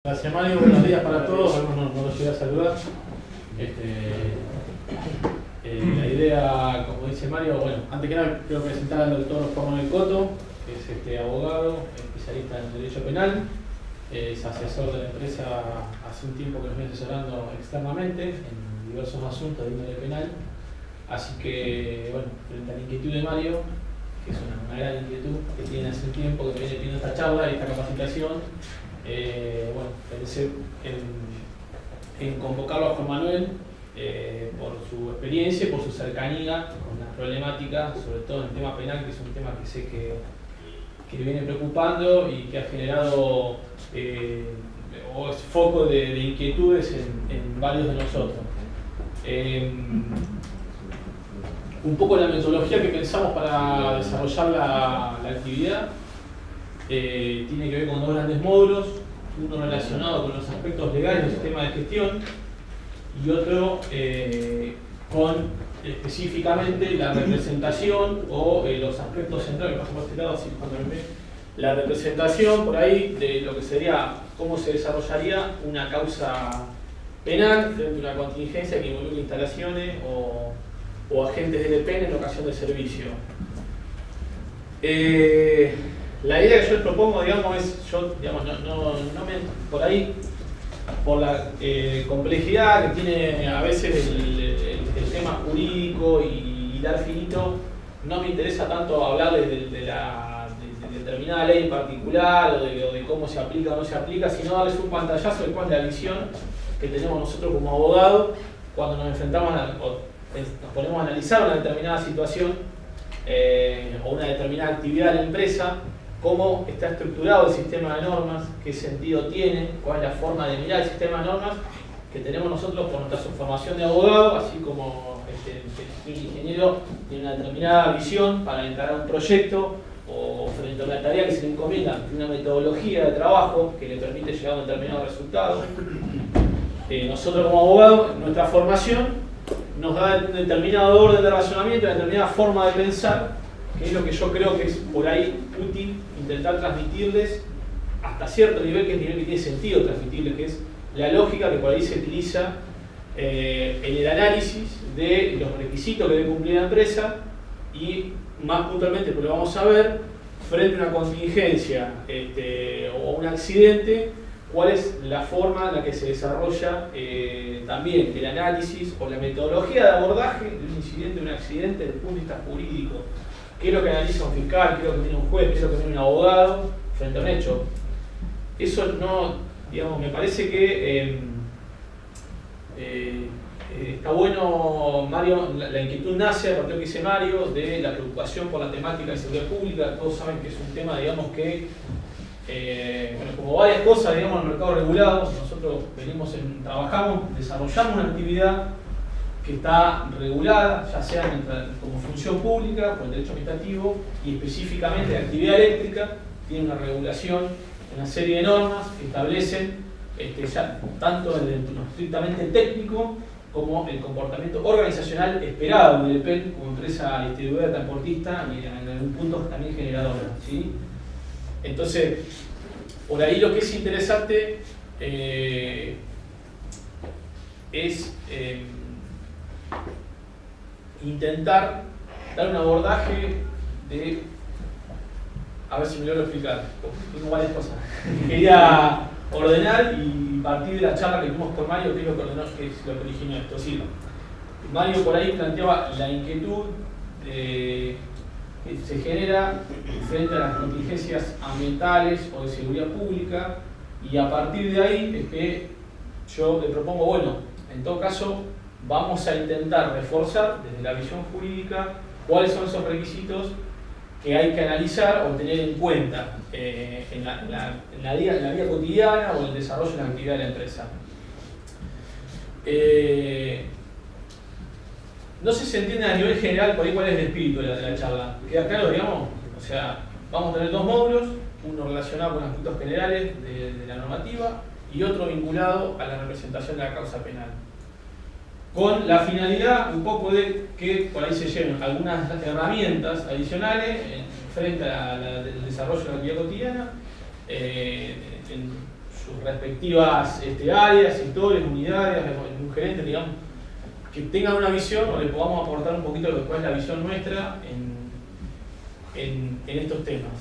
Gracias Mario, buenos días para todos, no los llegué a saludar. La idea, como dice Mario, bueno, antes que nada quiero presentar al doctor Juan Manuel Coto, que es abogado, especialista en derecho penal, es asesor de la empresa hace un tiempo que nos viene asesorando externamente en diversos asuntos de índole penal. Así que, bueno, frente a la inquietud de Mario, que es una gran inquietud que tiene hace un tiempo, que viene pidiendo esta charla y esta capacitación, bueno, pensé en convocarlo a Juan Manuel por su experiencia y por su cercanía con las problemáticas, sobre todo en el tema penal, que es un tema que sé que viene preocupando y que ha generado o es foco de inquietudes en varios de nosotros. Un poco la metodología que pensamos para desarrollar la actividad tiene que ver con dos grandes módulos, uno relacionado con los aspectos legales del sistema de gestión y otro con específicamente la representación o los aspectos centrales, por este lado, así cuando me ve, la representación por ahí de lo que sería cómo se desarrollaría una causa penal frente a una contingencia que involucre instalaciones o agentes del EPEN en ocasión de servicio. La idea que yo les propongo, digamos, es, por ahí, por la complejidad que tiene a veces el tema jurídico y hilar finito, no me interesa tanto hablarles de determinada ley en particular o de cómo se aplica o no se aplica, sino darles un pantallazo de cuál es la visión que tenemos nosotros como abogados cuando nos enfrentamos nos ponemos a analizar una determinada situación o una determinada actividad de la empresa, cómo está estructurado el sistema de normas, qué sentido tiene, cuál es la forma de mirar el sistema de normas que tenemos nosotros por nuestra formación de abogado, así como el ingeniero tiene una determinada visión para encarar un proyecto o frente a una tarea que se le encomienda, una metodología de trabajo que le permite llegar a un determinado resultado. Nosotros como abogados, nuestra formación nos da un determinado orden de razonamiento, una determinada forma de pensar, que es lo que yo creo que es por ahí útil intentar transmitirles hasta cierto nivel, que es el nivel que tiene sentido transmitirles, que es la lógica que por ahí se utiliza en el análisis de los requisitos que debe cumplir la empresa y más puntualmente, porque lo vamos a ver, frente a una contingencia o un accidente, cuál es la forma en la que se desarrolla también el análisis o la metodología de abordaje de un incidente, de un accidente desde el punto de vista jurídico. ¿Qué es lo que analiza un fiscal? ¿Qué es lo que tiene un juez? ¿Qué es lo que tiene un abogado frente a un hecho? Eso no, digamos, me parece que está bueno, Mario, la inquietud nace a partir de lo que dice Mario, de la preocupación por la temática de seguridad pública. Todos saben que es un tema, digamos, que bueno, como varias cosas, digamos, en el mercado regulado, nosotros trabajamos, desarrollamos una actividad que está regulada, ya sea como función pública, por el derecho administrativo, y específicamente la actividad eléctrica tiene una regulación, una serie de normas que establecen ya tanto desde lo estrictamente técnico como el comportamiento organizacional esperado del EPEN como empresa distribuidora transportista y en algún punto también generadora, ¿sí? Entonces, por ahí lo que es interesante es intentar dar un abordaje de, a ver si me logro explicar, tengo varias cosas que quería ordenar y partir de la charla que tuvimos con Mario, que es lo que ordenó, que es lo que originó esto. Sí, Mario por ahí planteaba la inquietud que se genera frente a las contingencias ambientales o de seguridad pública, y a partir de ahí es que yo le propongo, bueno, en todo caso vamos a intentar reforzar desde la visión jurídica cuáles son esos requisitos que hay que analizar o tener en cuenta en la vida cotidiana o en el desarrollo de la actividad de la empresa. No sé si se entiende a nivel general por ahí cuál es el espíritu de la charla. ¿Queda claro, digamos? O sea, vamos a tener dos módulos, uno relacionado con aspectos generales de la normativa y otro vinculado a la representación de la causa penal. Con la finalidad un poco de que por ahí se lleven algunas herramientas adicionales frente al desarrollo de la actividad cotidiana, en sus respectivas áreas, sectores, unidades, un gerente, digamos, que tengan una visión o le podamos aportar un poquito de lo que es la visión nuestra en estos temas.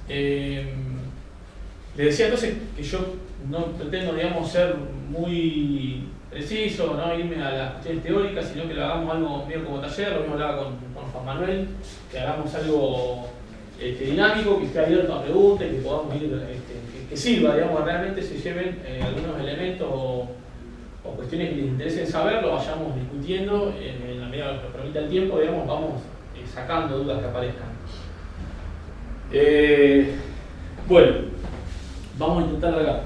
Les decía entonces que yo no pretendo, digamos, ser muy preciso, no irme a las cuestiones teóricas, sino que lo hagamos algo medio como taller. Lo mismo hablaba con Juan Manuel, que hagamos algo dinámico, que esté abierto a preguntas, que podamos ir, que sirva, digamos, que realmente se lleven algunos elementos o cuestiones que les interesen saber, lo vayamos discutiendo en la medida que nos permita el tiempo, digamos, vamos sacando dudas que aparezcan. Bueno, vamos a intentar acá.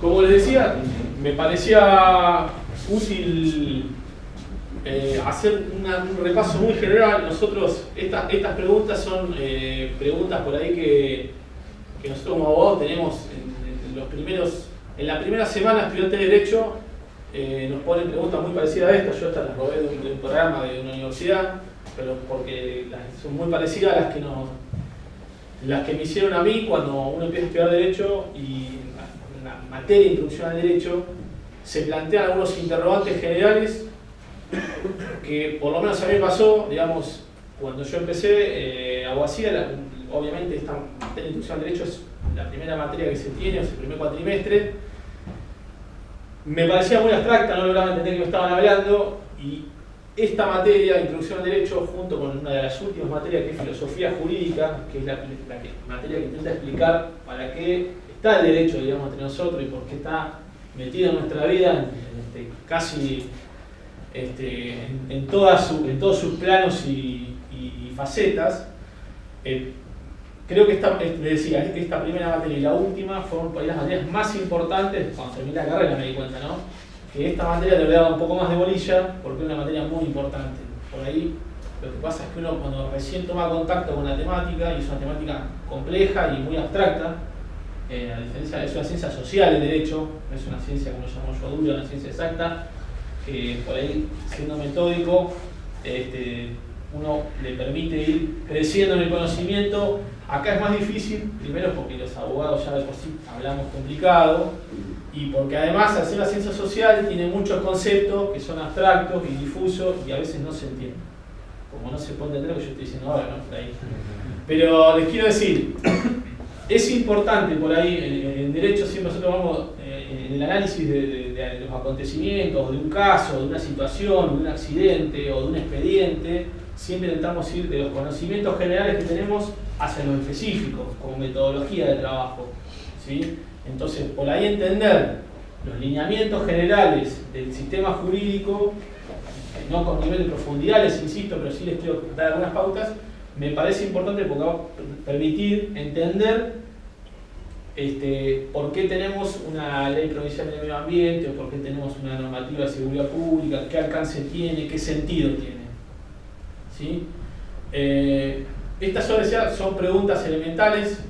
Como les decía, me parecía útil hacer un repaso muy general. Nosotros, estas preguntas son preguntas por ahí que nosotros como abogados tenemos en la primera semana estudiantes de Derecho. Nos ponen preguntas muy parecidas a estas. Yo estas las robé de un programa de una universidad, pero porque son muy parecidas a las que me hicieron a mí cuando uno empieza a estudiar Derecho, y en la materia de introducción al Derecho se plantean algunos interrogantes generales que por lo menos a mí me pasó, digamos, cuando yo empecé abogacía. Obviamente esta materia de introducción al Derecho es la primera materia que se tiene, es el primer cuatrimestre. Me parecía muy abstracta, no lograba entender qué me estaban hablando, y esta materia, Introducción al Derecho, junto con una de las últimas materias que es Filosofía Jurídica, que es la materia que intenta explicar para qué está el derecho, digamos, entre nosotros y por qué está metido en nuestra vida, casi en todos sus planos y facetas. Creo que esta primera materia y la última fueron las materias más importantes. Cuando terminé la carrera me di cuenta, ¿no?, que esta materia le daba un poco más de bolilla porque es una materia muy importante. Por ahí lo que pasa es que uno, cuando recién toma contacto con la temática, y es una temática compleja y muy abstracta, a diferencia, es una ciencia social el derecho, no es una ciencia, como llamo yo, dura, una ciencia exacta, que por ahí, siendo metódico, uno le permite ir creciendo en el conocimiento. Acá es más difícil, primero porque los abogados ya de por sí hablamos complicado, y porque además, al ser la ciencia social, tiene muchos conceptos que son abstractos y difusos y a veces no se entienden. Como no se puede entender lo que yo estoy diciendo ahora, ¿no? Por ahí. Pero les quiero decir, es importante por ahí, en derecho siempre nosotros vamos, en el análisis de los acontecimientos, de un caso, de una situación, de un accidente o de un expediente, siempre intentamos ir de los conocimientos generales que tenemos hacia los específicos, como metodología de trabajo, ¿sí? Entonces, por ahí entender los lineamientos generales del sistema jurídico, no con nivel de profundidad, les insisto, pero sí les quiero dar algunas pautas, me parece importante porque va a permitir entender por qué tenemos una ley provincial de medio ambiente, o por qué tenemos una normativa de seguridad pública, qué alcance tiene, qué sentido tiene, ¿sí? Estas son preguntas elementales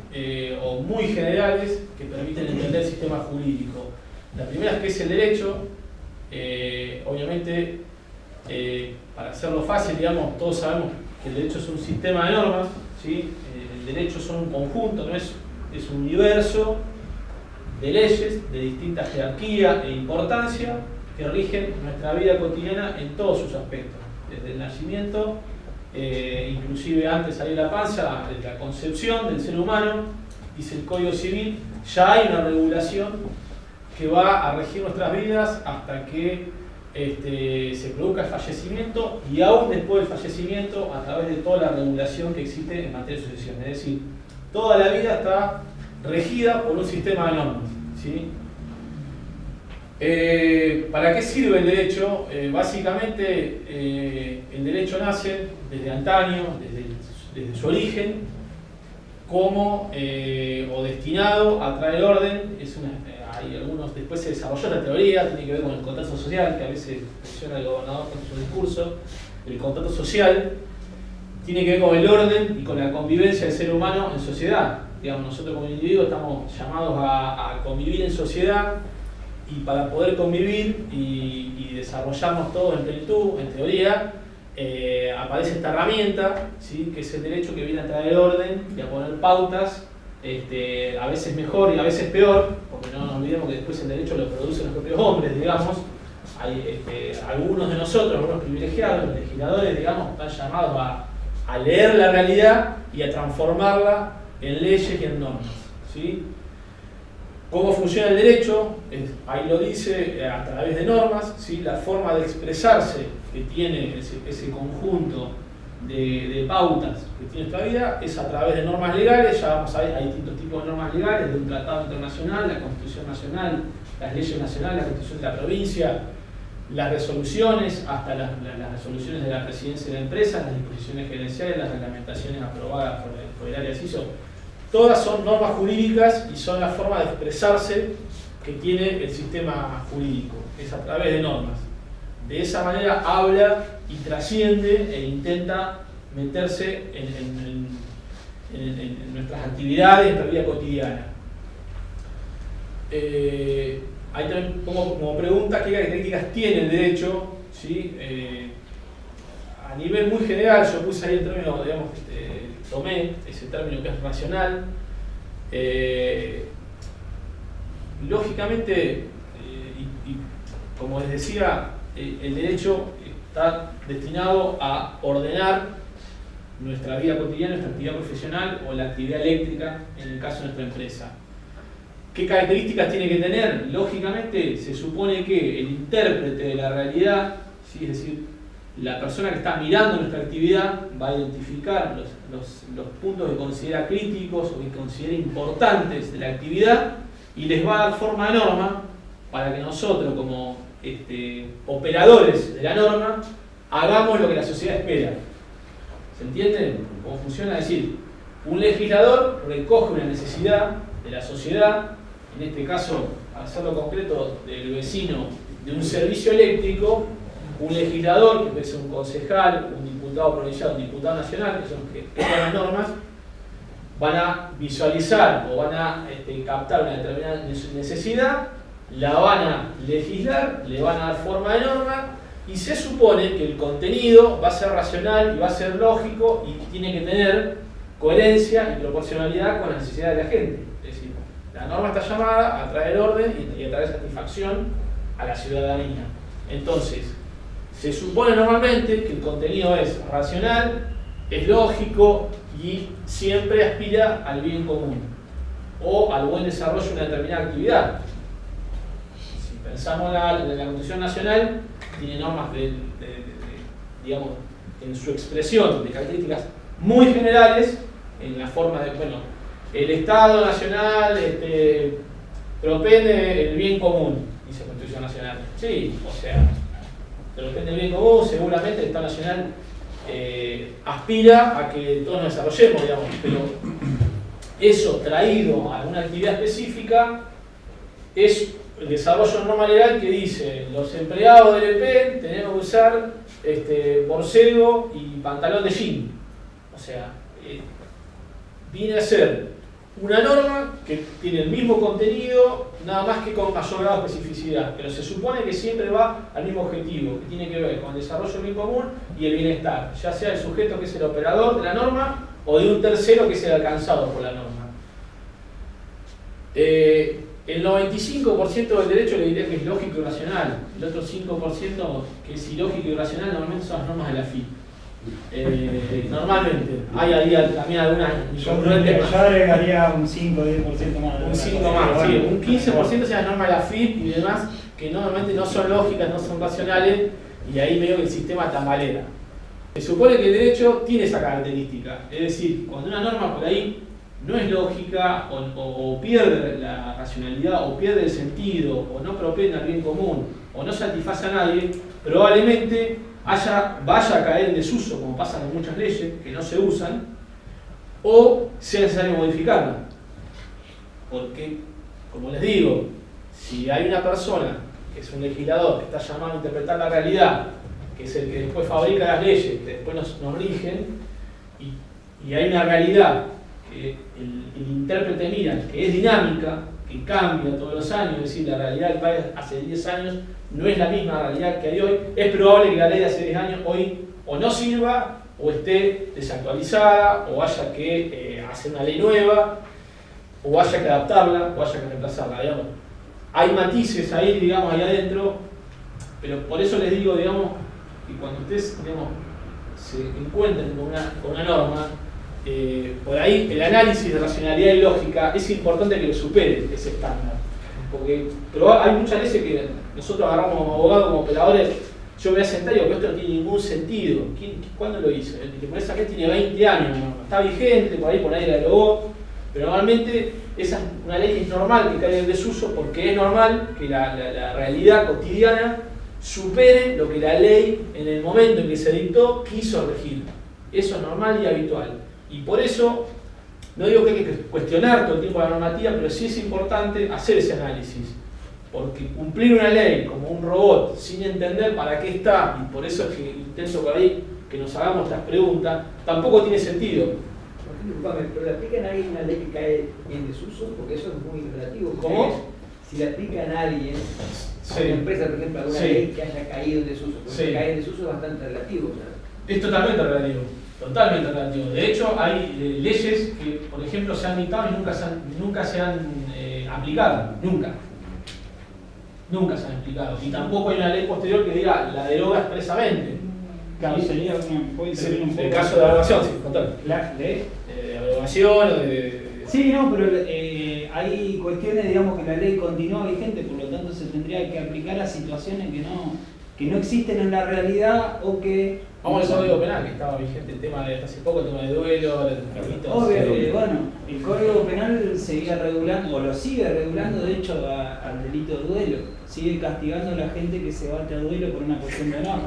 o muy generales que permiten entender el sistema jurídico. La primera es qué es el derecho. Obviamente, para hacerlo fácil, digamos, todos sabemos que el derecho es un sistema de normas, ¿sí? El derecho son un conjunto, no es un universo de leyes de distinta jerarquía e importancia que rigen nuestra vida cotidiana en todos sus aspectos, desde el nacimiento, inclusive antes de salir de la panza, desde la concepción del ser humano, dice el Código Civil, ya hay una regulación que va a regir nuestras vidas hasta que se produzca el fallecimiento, y aún después del fallecimiento a través de toda la regulación que existe en materia de sucesión. Es decir, toda la vida está regida por un sistema de normas, ¿sí? ¿Para qué sirve el derecho? Básicamente, el derecho nace desde antaño, desde su origen, como o destinado a traer orden. Hay algunos, después se desarrolló la teoría, tiene que ver con el contrato social, que a veces menciona el gobernador con su discurso. El contrato social tiene que ver con el orden y con la convivencia del ser humano en sociedad. Digamos, nosotros como individuos estamos llamados a convivir en sociedad, y para poder convivir y desarrollarnos todos en plenitud, en teoría, aparece esta herramienta, ¿sí? Que es el derecho, que viene a traer orden y a poner pautas, a veces mejor y a veces peor, porque no nos olvidemos que después el derecho lo producen los propios hombres, digamos. Hay algunos de nosotros, algunos privilegiados, los legisladores, digamos, están llamados a leer la realidad y a transformarla en leyes y en normas, ¿sí? ¿Cómo funciona el derecho? Ahí lo dice, a través de normas, ¿sí? La forma de expresarse que tiene ese conjunto de pautas que tiene nuestra vida es a través de normas legales. Ya vamos a ver, hay distintos tipos de normas legales, de un tratado internacional, la Constitución Nacional, las leyes nacionales, la Constitución de la provincia, las resoluciones, hasta las resoluciones de la presidencia de la empresa, las disposiciones gerenciales, las reglamentaciones aprobadas por el área de CISO. Todas son normas jurídicas y son la forma de expresarse que tiene el sistema jurídico, es a través de normas. De esa manera habla y trasciende e intenta meterse en nuestras actividades, en nuestra vida cotidiana. Ahí también pongo como pregunta qué características tiene el derecho, ¿sí? A nivel muy general, yo puse ahí el término, digamos, tomé ese término que es racional. Lógicamente, y como les decía, el derecho está destinado a ordenar nuestra vida cotidiana, nuestra actividad profesional o la actividad eléctrica en el caso de nuestra empresa. ¿Qué características tiene que tener? Lógicamente, se supone que el intérprete de la realidad, ¿sí? Es decir, la persona que está mirando nuestra actividad va a identificar los puntos que considera críticos o que considera importantes de la actividad y les va a dar forma de norma para que nosotros, como operadores de la norma, hagamos lo que la sociedad espera. ¿Se entiende cómo funciona? Es decir, un legislador recoge una necesidad de la sociedad, en este caso, para hacerlo concreto, del vecino de un servicio eléctrico. Un legislador, que puede ser un concejal, un diputado provincial, un diputado nacional, que son los que crean las normas, van a visualizar o van a captar una determinada necesidad, la van a legislar, le van a dar forma de norma y se supone que el contenido va a ser racional y va a ser lógico y tiene que tener coherencia y proporcionalidad con las necesidades de la gente. Es decir, la norma está llamada a traer orden y a traer satisfacción a la ciudadanía. Entonces, se supone normalmente que el contenido es racional, es lógico y siempre aspira al bien común o al buen desarrollo de una determinada actividad. Si pensamos en la Constitución Nacional, tiene normas digamos, en su expresión de características muy generales, en la forma de, bueno, el Estado Nacional propende el bien común, dice la Constitución Nacional. Sí, o sea, propende el bien común, seguramente el Estado Nacional aspira a que todos nos desarrollemos, digamos, pero eso traído a una actividad específica es el desarrollo de norma legal que dice: los empleados del EPEN tenemos que usar borcego y pantalón de jean. O sea, viene a ser una norma que tiene el mismo contenido, nada más que con mayor grado de especificidad, pero se supone que siempre va al mismo objetivo, que tiene que ver con el desarrollo del bien común y el bienestar, ya sea el sujeto que es el operador de la norma o de un tercero que es el alcanzado por la norma. El 95% del derecho le diría que es lógico y racional, el otro 5% que es ilógico y racional normalmente son las normas de la FIP. Normalmente, hay ahí también algunas incongruentes más. Yo agregaría un 5 o 10% más. Un 5 más, sí, un 15% son las normas de la FIP y demás, que normalmente no son lógicas, no son racionales, y ahí medio que el sistema tambalea. Se supone que el derecho tiene esa característica, es decir, cuando una norma por ahí no es lógica o pierde la racionalidad o pierde el sentido o no propende al bien común o no satisface a nadie, probablemente vaya a caer en desuso, como pasa con muchas leyes que no se usan, o sea necesario modificarla. Porque, como les digo, si hay una persona que es un legislador que está llamado a interpretar la realidad, que es el que después fabrica las leyes, que después nos rigen, y hay una realidad que el intérprete mira, que es dinámica, que cambia todos los años, es decir, la realidad del país hace 10 años no es la misma realidad que hay hoy, es probable que la ley de hace 10 años hoy o no sirva, o esté desactualizada, o haya que hacer una ley nueva, o haya que adaptarla, o haya que reemplazarla, digamos. Hay matices ahí, digamos, ahí adentro, pero por eso les digo, digamos, que cuando ustedes, digamos, se encuentren con una norma, por ahí el análisis de racionalidad y lógica es importante que lo supere ese estándar. Pero hay muchas veces que nosotros agarramos como abogados, como operadores, yo me voy a sentar y digo que esto no tiene ningún sentido. ¿Cuándo lo hizo? Por esa gente tiene 20 años, ¿no? Está vigente, por ahí la derogó, pero normalmente esa es una ley que es normal que caiga en desuso porque es normal que la realidad cotidiana supere lo que la ley en el momento en que se dictó quiso regir. Eso es normal y habitual. Y por eso, no digo que hay que cuestionar todo el tiempo la normativa, pero sí es importante hacer ese análisis. Porque cumplir una ley como un robot sin entender para qué está, y por eso es que intento por ahí que nos hagamos estas preguntas, tampoco tiene sentido. Pero le aplican a alguien una ley que cae en desuso, porque eso es muy relativo. ¿Cómo? Si le aplican a alguien, Sí. a una empresa, por ejemplo, alguna Sí. ley que haya caído en desuso, porque Sí. caer en desuso es bastante relativo. ¿No? Es totalmente relativo. Totalmente relativo. De hecho, hay leyes que, por ejemplo, se han dictado y nunca se han aplicado. Nunca. Nunca se han aplicado. Y tampoco hay una ley posterior que diga la deroga expresamente. Claro, ¿Sí? sería puede intervenir un poco. El caso de la derogación, sí, contame. ¿De? Derogación o de. Sí, no, pero hay cuestiones, digamos, que la ley continúa vigente, por lo tanto se tendría que aplicar a situaciones que no existen en la realidad o que... Vamos al Código Penal, que estaba vigente el tema de hasta hace poco, el tema de duelo, el perrito. Obvio, bueno, el Código Penal seguía regulando, o lo sigue regulando, de hecho, al delito de duelo. Sigue castigando a la gente que se bate a duelo por una cuestión de honor.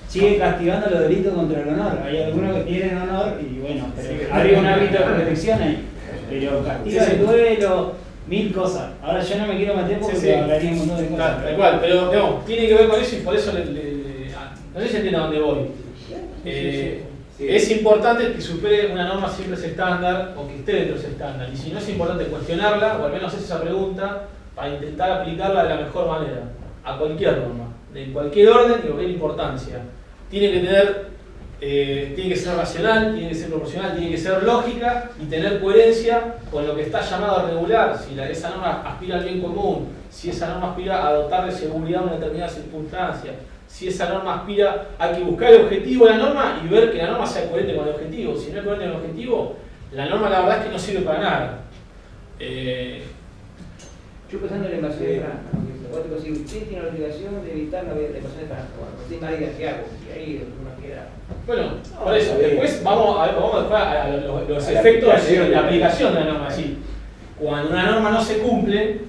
Sigue castigando los delitos contra el honor. Hay algunos que tienen honor y bueno, pero habría un hábito de protección ahí. Pero castiga el duelo, mil cosas. Ahora yo no me quiero meter porque hablaría un montón de cosas. Claro, tal cual, pero digamos, tiene que ver con eso y por eso no sé si entiende a dónde voy. Es importante que supere una norma siempre ese estándar o que esté dentro de ese estándar. Y si no, es importante cuestionarla o al menos hacer esa pregunta para intentar aplicarla de la mejor manera a cualquier norma, de cualquier orden y de cualquier importancia. Tiene que tiene que ser racional, tiene que ser proporcional, tiene que ser lógica y tener coherencia con lo que está llamado a regular. Si esa norma aspira al bien común, si esa norma aspira a dotar de seguridad en una determinada circunstancia, si esa norma aspira a que buscar el objetivo de la norma y ver que la norma sea coherente con el objetivo. Si no es coherente con el objetivo, la norma la verdad es que no sirve para nada. Yo pensando en la invasión de Franca, ¿no? Si usted tiene la obligación de evitar la invasión de Franca, bueno, usted nadie diga qué hago, y ahí uno queda. Bueno, por eso, después vamos a los efectos de la aplicación de la norma. Sí. Cuando una norma no se cumple,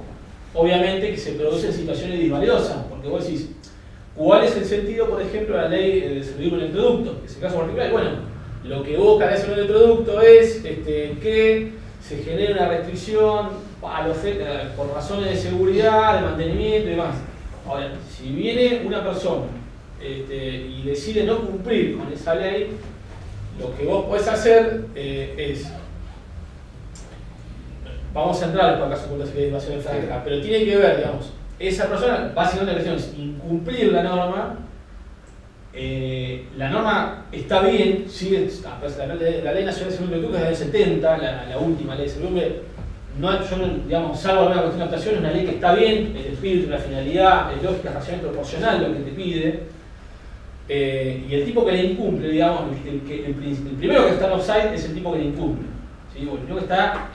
obviamente que se producen situaciones disvaliosas, porque vos decís, ¿cuál es el sentido, por ejemplo, de la ley de servir con el producto? Que es el caso particular. Bueno, lo que busca la ley sobre el producto es que se genere una restricción por razones de seguridad, de mantenimiento y demás. Ahora, si viene una persona y decide no cumplir con esa ley, lo que vos podés hacer es, vamos a entrar en el caso de invasión de Franca, pero tiene que ver, digamos, esa persona, básicamente la cuestión es incumplir la norma está bien, sigue, la ley nacional de servidumbre es del 70, la última ley de servidumbre, salvo alguna cuestión de adaptación, es una ley que está bien, el espíritu, la finalidad, es lógica, racional, proporcional lo que te pide, y el tipo que le incumple, digamos, el primero que está en offside es el tipo que le incumple, ¿sí? El primero que está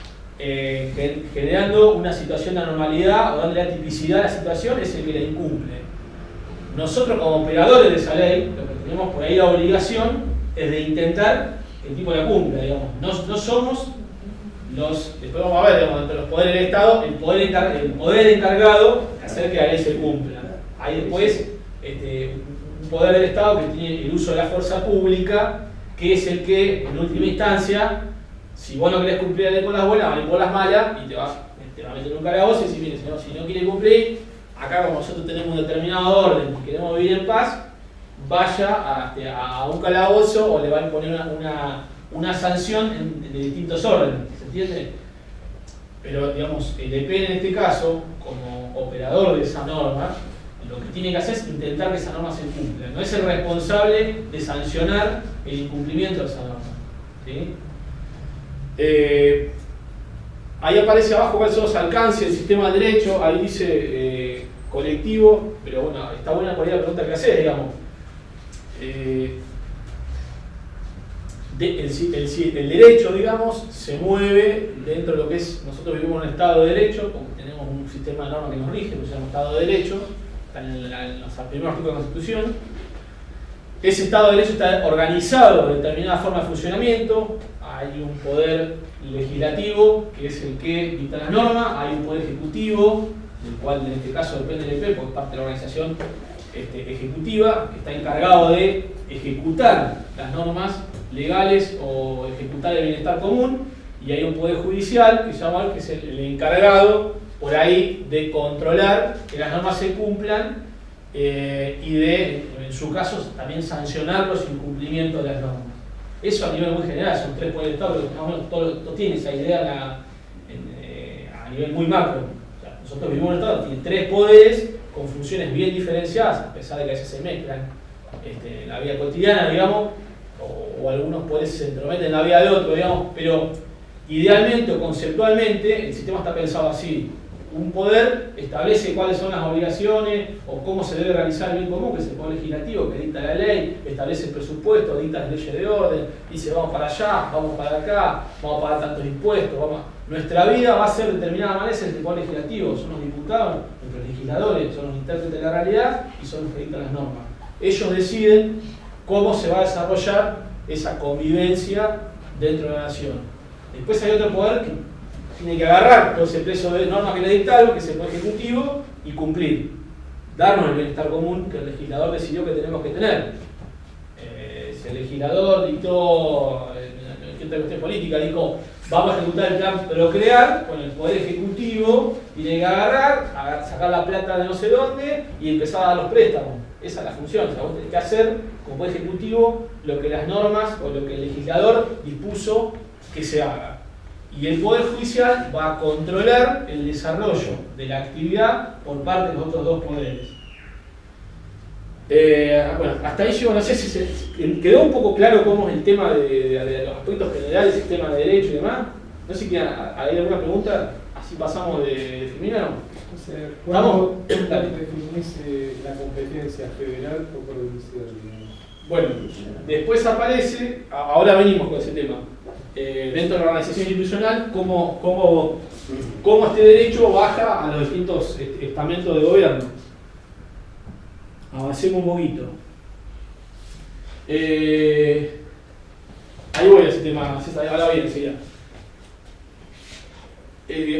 generando una situación de anormalidad o dándole atipicidad a la situación es el que la incumple. Nosotros como operadores de esa ley, lo que tenemos por ahí la obligación es de intentar que el tipo la cumpla, digamos. No somos después vamos a ver, digamos, entre los poderes del Estado, el poder encargado de hacer que la ley se cumpla. Hay después un poder del Estado que tiene el uso de la fuerza pública, que es el que, en última instancia, si vos no querés cumplir la ley con las buenas, van a ir por las malas y te va a meter un calabozo y decir, mire, si no quiere cumplir, acá como nosotros tenemos un determinado orden y queremos vivir en paz, vaya a un calabozo o le va a imponer una sanción de distintos órdenes, ¿se entiende? Pero, digamos, el EP en este caso, como operador de esa norma, lo que tiene que hacer es intentar que esa norma se cumpla. No es el responsable de sancionar el incumplimiento de esa norma. ¿Sí? Ahí aparece abajo cuáles son los alcances del sistema de derecho, ahí dice colectivo, pero bueno, está buena por ahí la pregunta que haces, digamos. El derecho, digamos, se mueve dentro de lo que es, nosotros vivimos en un Estado de Derecho, como tenemos un sistema de normas que nos rige, que se llama Estado de Derecho, está en los primeros artículos de la Constitución. Ese Estado de Derecho está organizado de determinada forma de funcionamiento, hay un poder legislativo, que es el que dicta las normas, hay un poder ejecutivo, del cual en este caso depende del EP, porque es parte de la organización ejecutiva, que está encargado de ejecutar las normas legales o ejecutar el bienestar común, y hay un poder judicial que es el encargado por ahí de controlar que las normas se cumplan y de, en su caso, también sancionar los incumplimientos de las normas. Eso a nivel muy general, son tres poderes del Estado, pero más o menos todos tienen esa idea a nivel muy macro. O sea, nosotros vivimos en un Estado que tiene tres poderes con funciones bien diferenciadas, a pesar de que a veces se mezclan en la vida cotidiana, digamos, o algunos poderes se entrometen en la vida de otro, digamos, pero idealmente o conceptualmente el sistema está pensado así. Un poder establece cuáles son las obligaciones o cómo se debe realizar el bien común, que es el poder legislativo que dicta la ley, establece el presupuesto, dicta las leyes de orden, dice vamos para allá, vamos para acá, vamos a pagar tantos impuestos, nuestra vida va a ser de determinada manera, es el poder legislativo, son los diputados, nuestros legisladores, son los intérpretes de la realidad y son los que dictan las normas. Ellos deciden cómo se va a desarrollar esa convivencia dentro de la nación. Después hay otro poder que tiene que agarrar todo ese peso de normas que le dictaron, que es el poder ejecutivo, y cumplir. Darnos el bienestar común que el legislador decidió que tenemos que tener. Si el legislador dictó, en esta cuestión política, dijo vamos a ejecutar el plan Procrear, con el poder ejecutivo tiene que agarrar, sacar la plata de no sé dónde y empezar a dar los préstamos. Esa es la función. O sea, vos tenés que hacer como poder ejecutivo lo que las normas o lo que el legislador dispuso que se haga. Y el Poder Judicial va a controlar el desarrollo de la actividad por parte de los otros dos poderes. Bueno, hasta ahí yo no sé si se quedó un poco claro cómo es el tema de los aspectos generales del sistema de derecho y demás. No sé si hay alguna pregunta, así pasamos de definir o no. ¿Cuándo definís la competencia federal o provincial? Bueno, después aparece, ahora venimos con ese tema, dentro de la organización institucional, cómo este derecho baja a los distintos estamentos de gobierno. Avancemos un poquito. Ahí voy a ese tema, ahora voy enseguida.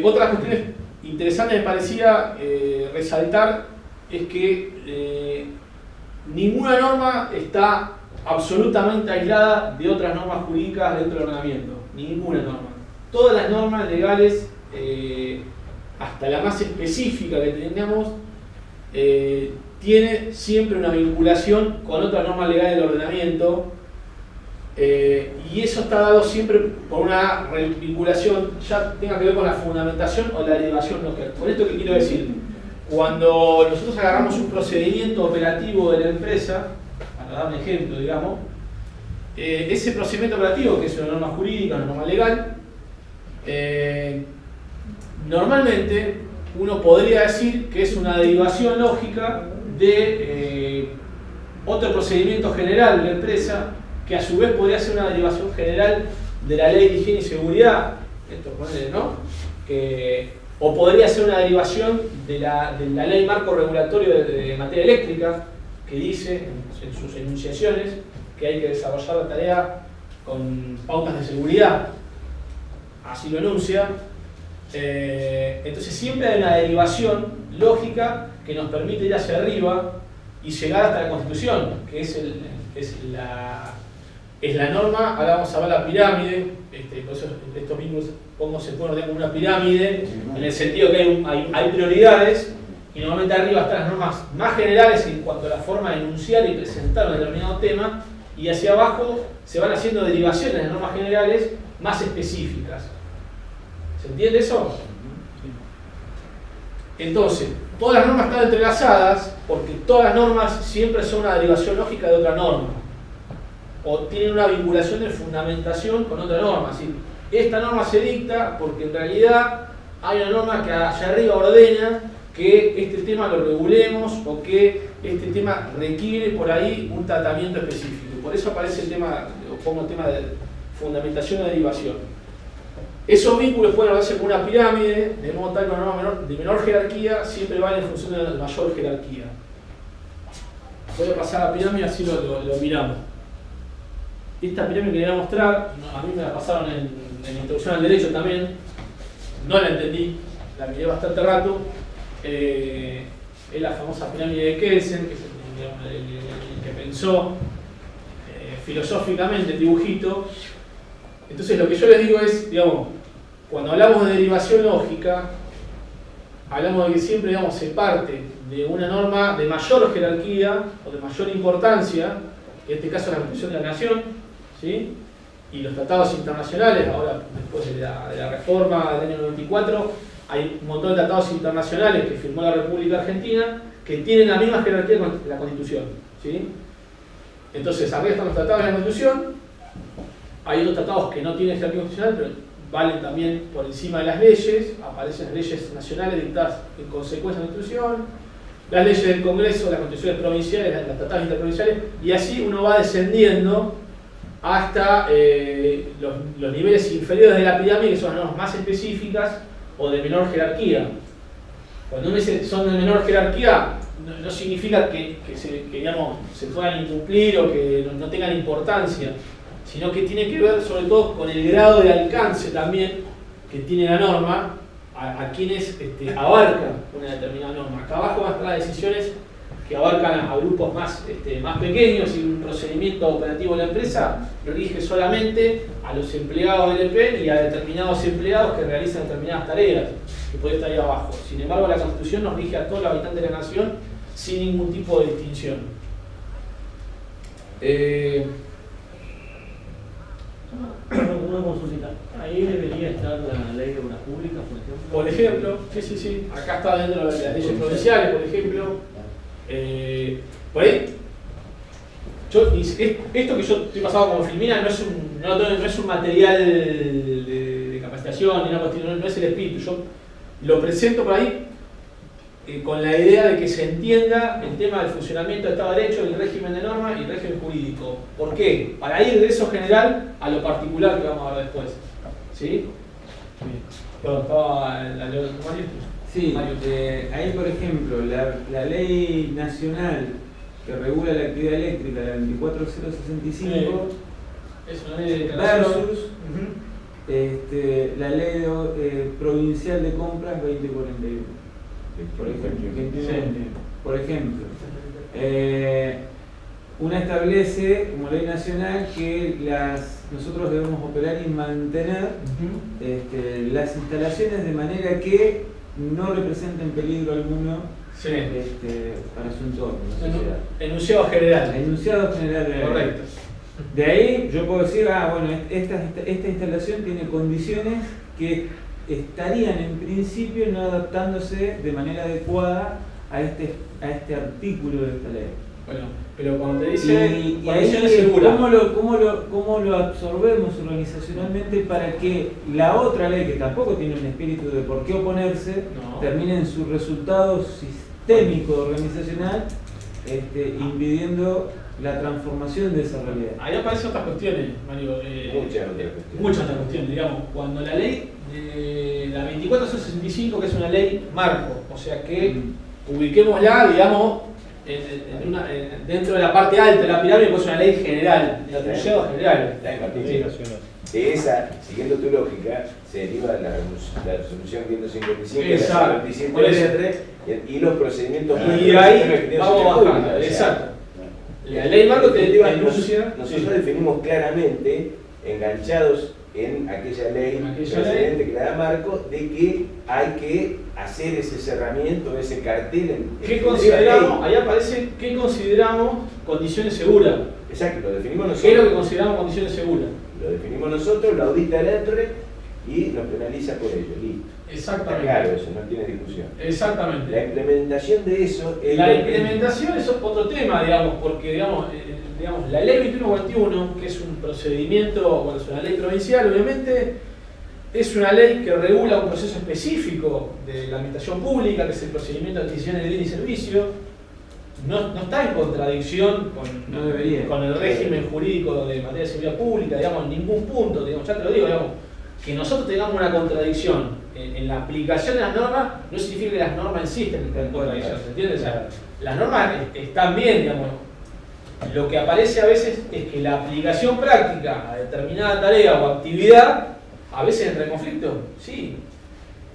Otras cuestiones interesantes me parecía resaltar es que ninguna norma está absolutamente aislada de otras normas jurídicas dentro del ordenamiento. Ninguna norma. Todas las normas legales, hasta la más específica que tengamos, tiene siempre una vinculación con otra norma legal del ordenamiento, y eso está dado siempre por una vinculación, ya tenga que ver con la fundamentación o la derivación lógica. ¿Con esto qué quiero decir? Cuando nosotros agarramos un procedimiento operativo de la empresa, para dar un ejemplo, digamos, ese procedimiento operativo, que es una norma jurídica, una norma legal, normalmente uno podría decir que es una derivación lógica de otro procedimiento general de la empresa, que a su vez podría ser una derivación general de la ley de higiene y seguridad, esto ponele, ¿no? O podría ser una derivación de la ley marco regulatorio de materia eléctrica, que dice en sus enunciaciones que hay que desarrollar la tarea con pautas de seguridad, así lo enuncia. Entonces siempre hay una derivación lógica que nos permite ir hacia arriba y llegar hasta la Constitución, que es la norma. Ahora vamos a ver la pirámide, por eso estos mismos cómo se puede ordenar como una pirámide, en el sentido que hay prioridades, y normalmente arriba están las normas más generales en cuanto a la forma de enunciar y presentar un determinado tema, y hacia abajo se van haciendo derivaciones de normas generales más específicas. ¿Se entiende eso? Entonces, todas las normas están entrelazadas porque todas las normas siempre son una derivación lógica de otra norma. O tienen una vinculación de fundamentación con otra norma. Es decir, esta norma se dicta porque en realidad hay una norma que allá arriba ordena que este tema lo regulemos o que este tema requiere por ahí un tratamiento específico. Por eso aparece el tema, o pongo el tema de fundamentación o derivación. Esos vínculos pueden hacerse con una pirámide, de modo tal que una norma de menor jerarquía siempre va en función de la mayor jerarquía. Voy a pasar a la pirámide, así lo miramos. Esta pirámide que quería mostrar, a mí me la pasaron en Introducción al Derecho también, no la entendí, la miré bastante rato. Es la famosa pirámide de Kelsen, que es el que pensó filosóficamente el dibujito. Entonces lo que yo les digo es, digamos, cuando hablamos de derivación lógica, hablamos de que siempre, digamos, se parte de una norma de mayor jerarquía o de mayor importancia, en este caso la Constitución de la Nación, ¿sí? Y los tratados internacionales. Ahora, después de la reforma del año 94, hay un montón de tratados internacionales que firmó la República Argentina que tienen la misma jerarquía con la Constitución, ¿sí? Entonces, arriba están los tratados de la Constitución, hay otros tratados que no tienen jerarquía constitucional, pero valen también por encima de las leyes, aparecen leyes nacionales dictadas en consecuencia de la Constitución, las leyes del Congreso, las constituciones provinciales, las tratados interprovinciales, y así uno va descendiendo hasta los niveles inferiores de la pirámide, que son las normas más específicas o de menor jerarquía. Cuando uno dice son de menor jerarquía, no significa que digamos, se puedan incumplir o que no tengan importancia, sino que tiene que ver sobre todo con el grado de alcance también que tiene la norma a quienes abarcan una determinada norma. Acá abajo van a estar las decisiones que abarcan a grupos más pequeños, y un procedimiento operativo de la empresa rige solamente a los empleados del EP y a determinados empleados que realizan determinadas tareas, que puede estar ahí abajo. Sin embargo, la Constitución nos rige a todos los habitantes de la nación sin ningún tipo de distinción. Una consulta. Ahí debería estar la ley de obras públicas, por ejemplo. Por ejemplo, sí. Acá está dentro de las leyes provinciales, por ejemplo. Por ahí, esto que yo estoy pasando como filmina no es un material de capacitación, ni una cuestión, no es el espíritu. Yo lo presento por ahí con la idea de que se entienda el tema del funcionamiento del Estado de Derecho, el régimen de norma y el régimen jurídico. ¿Por qué? Para ir de eso general a lo particular que vamos a ver después. ¿Sí? Perdón, estaba la ley de Mario. Sí, ahí por ejemplo, la ley nacional que regula la actividad eléctrica, la 24065, es una ley de declaración. Versus la ley provincial de compras 2041. Por ejemplo, una establece como ley nacional que nosotros debemos operar y mantener las instalaciones de manera que no representen peligro alguno para su entorno, la sociedad. Enunciado general. Enunciado general. Correcto. De ahí yo puedo decir, bueno, esta instalación tiene condiciones que estarían en principio no adaptándose de manera adecuada a este artículo de esta ley. Bueno, pero cuando te dice y condiciones ahí, seguras, ¿cómo lo absorbemos organizacionalmente para que la otra ley, que tampoco tiene un espíritu de por qué oponerse, termine en su resultado sistémico organizacional, impidiendo la transformación de esa realidad? Ahí aparecen otras cuestiones, Mario. Muchas otras cuestiones, digamos. Cuando la ley de la 24065, que es una ley marco, o sea que ubiquémosla, digamos, dentro de la parte alta de la pirámide, pues es una ley general, de atribución general. De esa, siguiendo tu lógica, se deriva la resolución 555, exacto, la 57 y los procedimientos. Y ahí vamos bajando, exacto. La ley marco te enuncia. Nosotros definimos claramente, enganchados en aquella ley precedente que la da marco, de que hay que hacer ese cerramiento, ese cartel. ¿Qué consideramos? Ahí aparece qué consideramos condiciones seguras. Exacto, lo definimos nosotros. ¿Qué es lo que consideramos condiciones seguras? Lo definimos nosotros, lo audita el ENRE y nos penaliza por ello, listo. Exactamente. Está claro, eso no tiene discusión. Exactamente. La implementación de eso es La implementación es otro tema, digamos, porque digamos, la ley 2141, que es un procedimiento, bueno, es una ley provincial, obviamente, es una ley que regula un proceso específico de la administración pública, que es el procedimiento de adquisición de bienes y servicios. No está en contradicción con el régimen jurídico de materia de seguridad pública, digamos, en ningún punto, digamos, ya te lo digo, digamos, que nosotros tengamos una contradicción en la aplicación de las normas no significa que las normas en sí estén en contradicción, ¿se entiende? O sea, las normas están bien, digamos. Lo que aparece a veces es que la aplicación práctica a determinada tarea o actividad a veces entra en conflicto, sí.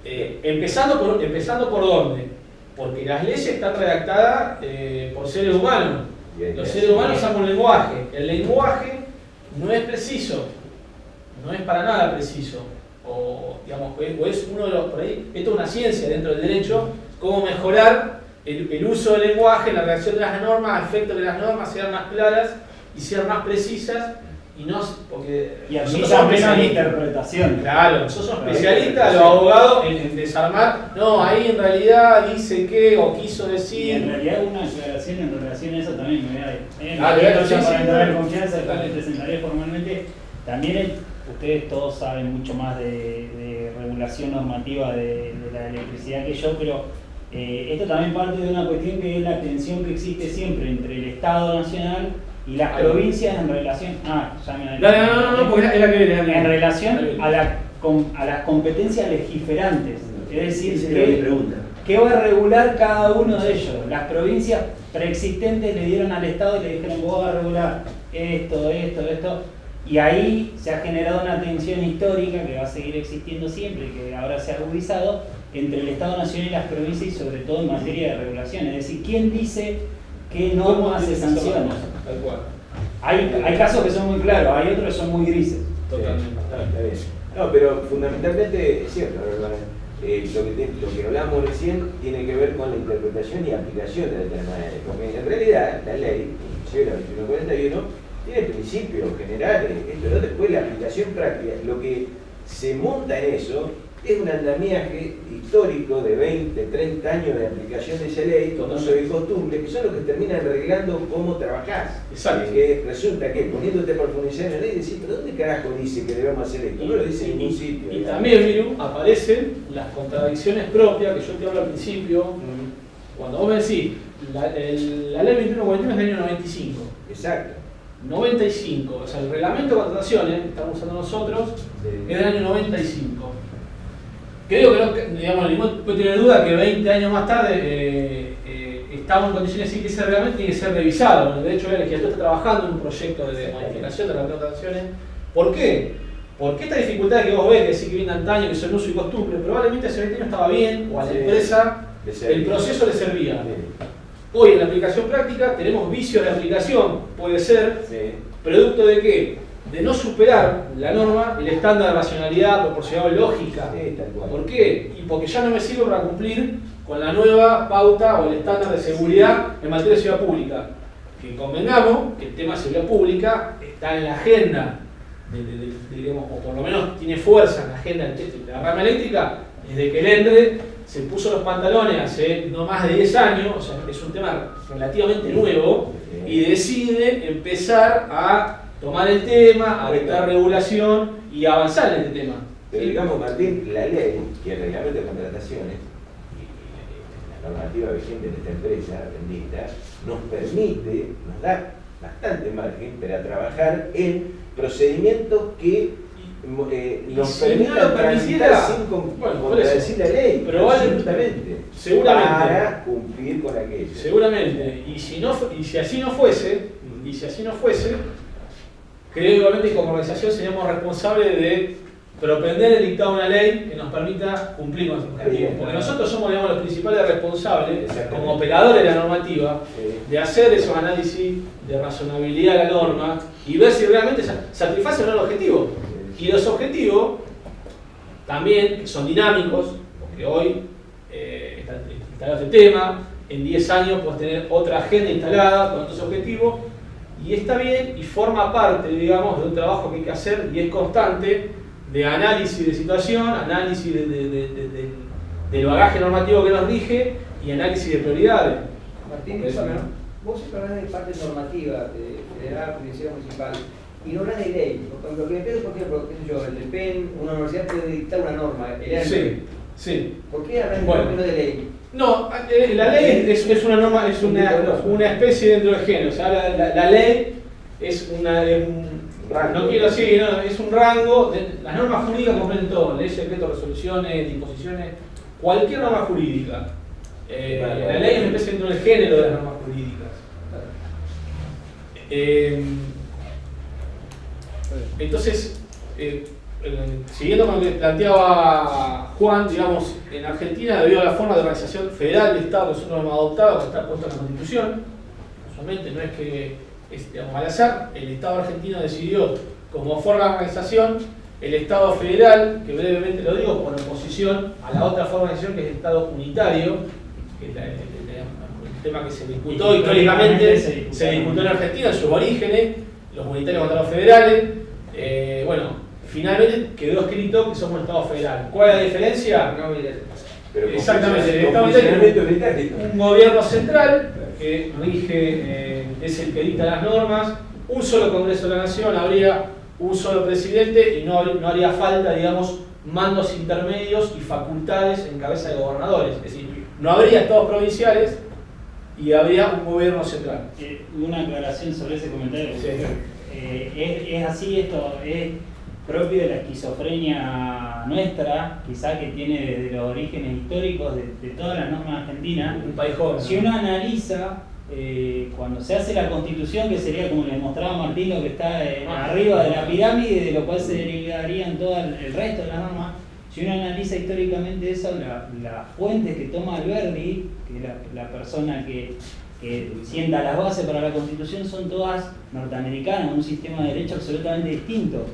Empezando por dónde, porque las leyes están redactadas por seres humanos. Los seres humanos usan un lenguaje. El lenguaje no es preciso, no es para nada preciso. O, digamos, o es uno de los, por ahí, esto es una ciencia dentro del derecho, cómo mejorar el uso del lenguaje, la redacción de las normas, a efecto de que las normas sean más claras y sean más precisas. Y no, porque y aquí nosotros somos también hay especialistas. interpretación. Claro, nosotros somos especialistas, los abogados, en desarmar. No, ahí en realidad dice que o quiso decir. Y en realidad una aclaración en relación a eso también me voy a Dale, para entrar en confianza, después me presentaré formalmente. También ustedes todos saben mucho más de regulación normativa de la electricidad que yo, pero esto también parte de una cuestión que es la tensión que existe siempre entre el Estado Nacional y las provincias en relación. No, porque es la que viene. En relación a las competencias legisferantes. Es decir, ¿qué va a regular cada uno de ellos? Las provincias preexistentes le dieron al Estado y le dijeron: vos vas a regular esto. Y ahí se ha generado una tensión histórica que va a seguir existiendo siempre y que ahora se ha agudizado entre el Estado Nacional y las provincias, y sobre todo en materia de regulación. Es decir, ¿quién dice qué normas se sancionan? Tal cual. Hay casos que son muy claros, hay otros que son muy grises. Totalmente. Está bien. No, pero fundamentalmente es cierto, ¿verdad? Lo que hablamos recién tiene que ver con la interpretación y aplicación de determinadas leyes. Porque en realidad la ley, inclusive la 2141, tiene principios generales, pero después la aplicación práctica, lo que se monta en eso es un andamiaje histórico de 20, 30 años de aplicación de esa ley, con uso y costumbre, que son los que terminan arreglando cómo trabajás. Exacto. Que resulta que poniéndote a profundizar en la ley, decís: ¿pero dónde carajo dice que debemos hacer esto? No lo dice en ningún sitio. Y también, Miru, aparecen las contradicciones propias que yo te hablo al principio. Cuando vos me decís, la ley 2141 es del año 95. Exacto. 95, o sea, el reglamento de contrataciones que estamos usando nosotros es del año 95. Creo que no, digamos, ninguno puede tener duda que 20 años más tarde estamos en condiciones de decir que ese reglamento tiene que ser revisado. De hecho, la legislatura está trabajando en un proyecto de modificación de las contrataciones. ¿Por qué? Porque esta dificultad que vos ves, que decir que viene antaño, que son uso y costumbre, probablemente hace 20 años estaba bien, o a la empresa el proceso le servía. Hoy en la aplicación práctica tenemos vicios de aplicación, puede ser, producto de qué? De no superar la norma, el estándar de racionalidad, proporcionalidad o lógica. ¿Por qué? Y porque ya no me sirve para cumplir con la nueva pauta o el estándar de seguridad en materia de seguridad pública. Que convengamos que el tema de seguridad pública está en la agenda, digamos, o por lo menos tiene fuerza en la agenda de la rama eléctrica, desde que el ENDRE se puso los pantalones hace no más de 10 años, o sea, es un tema relativamente nuevo, y decide empezar a tomar el tema, a dictar regulación y a avanzar en este tema. Pero digamos, Martín, la ley y el reglamento de contrataciones y la normativa vigente de esta empresa bendita nos permite, nos da bastante margen para trabajar en procedimientos que nos permitan transitar sin contradecir la ley, absolutamente, para cumplir con aquello. Seguramente, y si así no fuese, creo igualmente que como organización seríamos responsables de propender el dictado de una ley que nos permita cumplir con esos objetivos. Porque nosotros somos, digamos, los principales responsables, como operadores de la normativa, de hacer esos análisis de razonabilidad de la norma y ver si realmente satisface o no el objetivo. Y los objetivos también, que son dinámicos, porque hoy está instalado este tema, en 10 años podés tener otra agenda instalada con otros objetivos, y está bien y forma parte, digamos, de un trabajo que hay que hacer y es constante de análisis de situación, análisis del bagaje normativo que nos rige y análisis de prioridades. Martín, vos siempre hablas de parte normativa, de federal, judicial, municipal, y no hablas de ley. Lo que me pido, por ejemplo, qué sé yo, el PEN, una universidad puede dictar una norma. Sí. ¿Por qué hablas de ley? No, la ley es una norma, es una especie dentro del género. O sea, la ley es no quiero decir, no, es un rango. Las normas jurídicas comprenden todo: leyes, decretos, resoluciones, disposiciones, cualquier norma jurídica. La ley es una especie dentro del género de las normas jurídicas. Entonces, siguiendo con lo que planteaba Juan, digamos, en Argentina, debido a la forma de organización federal del Estado que nosotros hemos adoptado, que está puesto en la Constitución, usualmente no es que digamos, al azar, el Estado argentino decidió como forma de organización el Estado federal, que brevemente lo digo, por oposición a la otra forma de organización que es el Estado unitario, que es el tema que se disputó históricamente, se disputó en Argentina, en sus orígenes, los unitarios contra los federales. Bueno, finalmente quedó escrito que somos el Estado federal. ¿Cuál es la diferencia? Exactamente, el Estado unitario, un gobierno central que rige, es el que dicta las normas, un solo Congreso de la Nación, habría un solo presidente y no haría falta, digamos, mandos intermedios y facultades en cabeza de gobernadores. Es decir, no habría estados provinciales y habría un gobierno central. Una aclaración sobre ese comentario. Sí. Es así, esto es propio de la esquizofrenia nuestra, quizá que tiene desde los orígenes históricos de todas las normas argentinas. Un país joven. Si uno analiza, cuando se hace la Constitución, que sería como le mostraba Martín, lo que está arriba de la pirámide, de lo cual se derivarían todo el resto de las normas. Si uno analiza históricamente eso, las fuentes que toma Alberdi, que es la persona que sienta las bases para la Constitución, son todas norteamericanas, un sistema de derecho absolutamente distinto.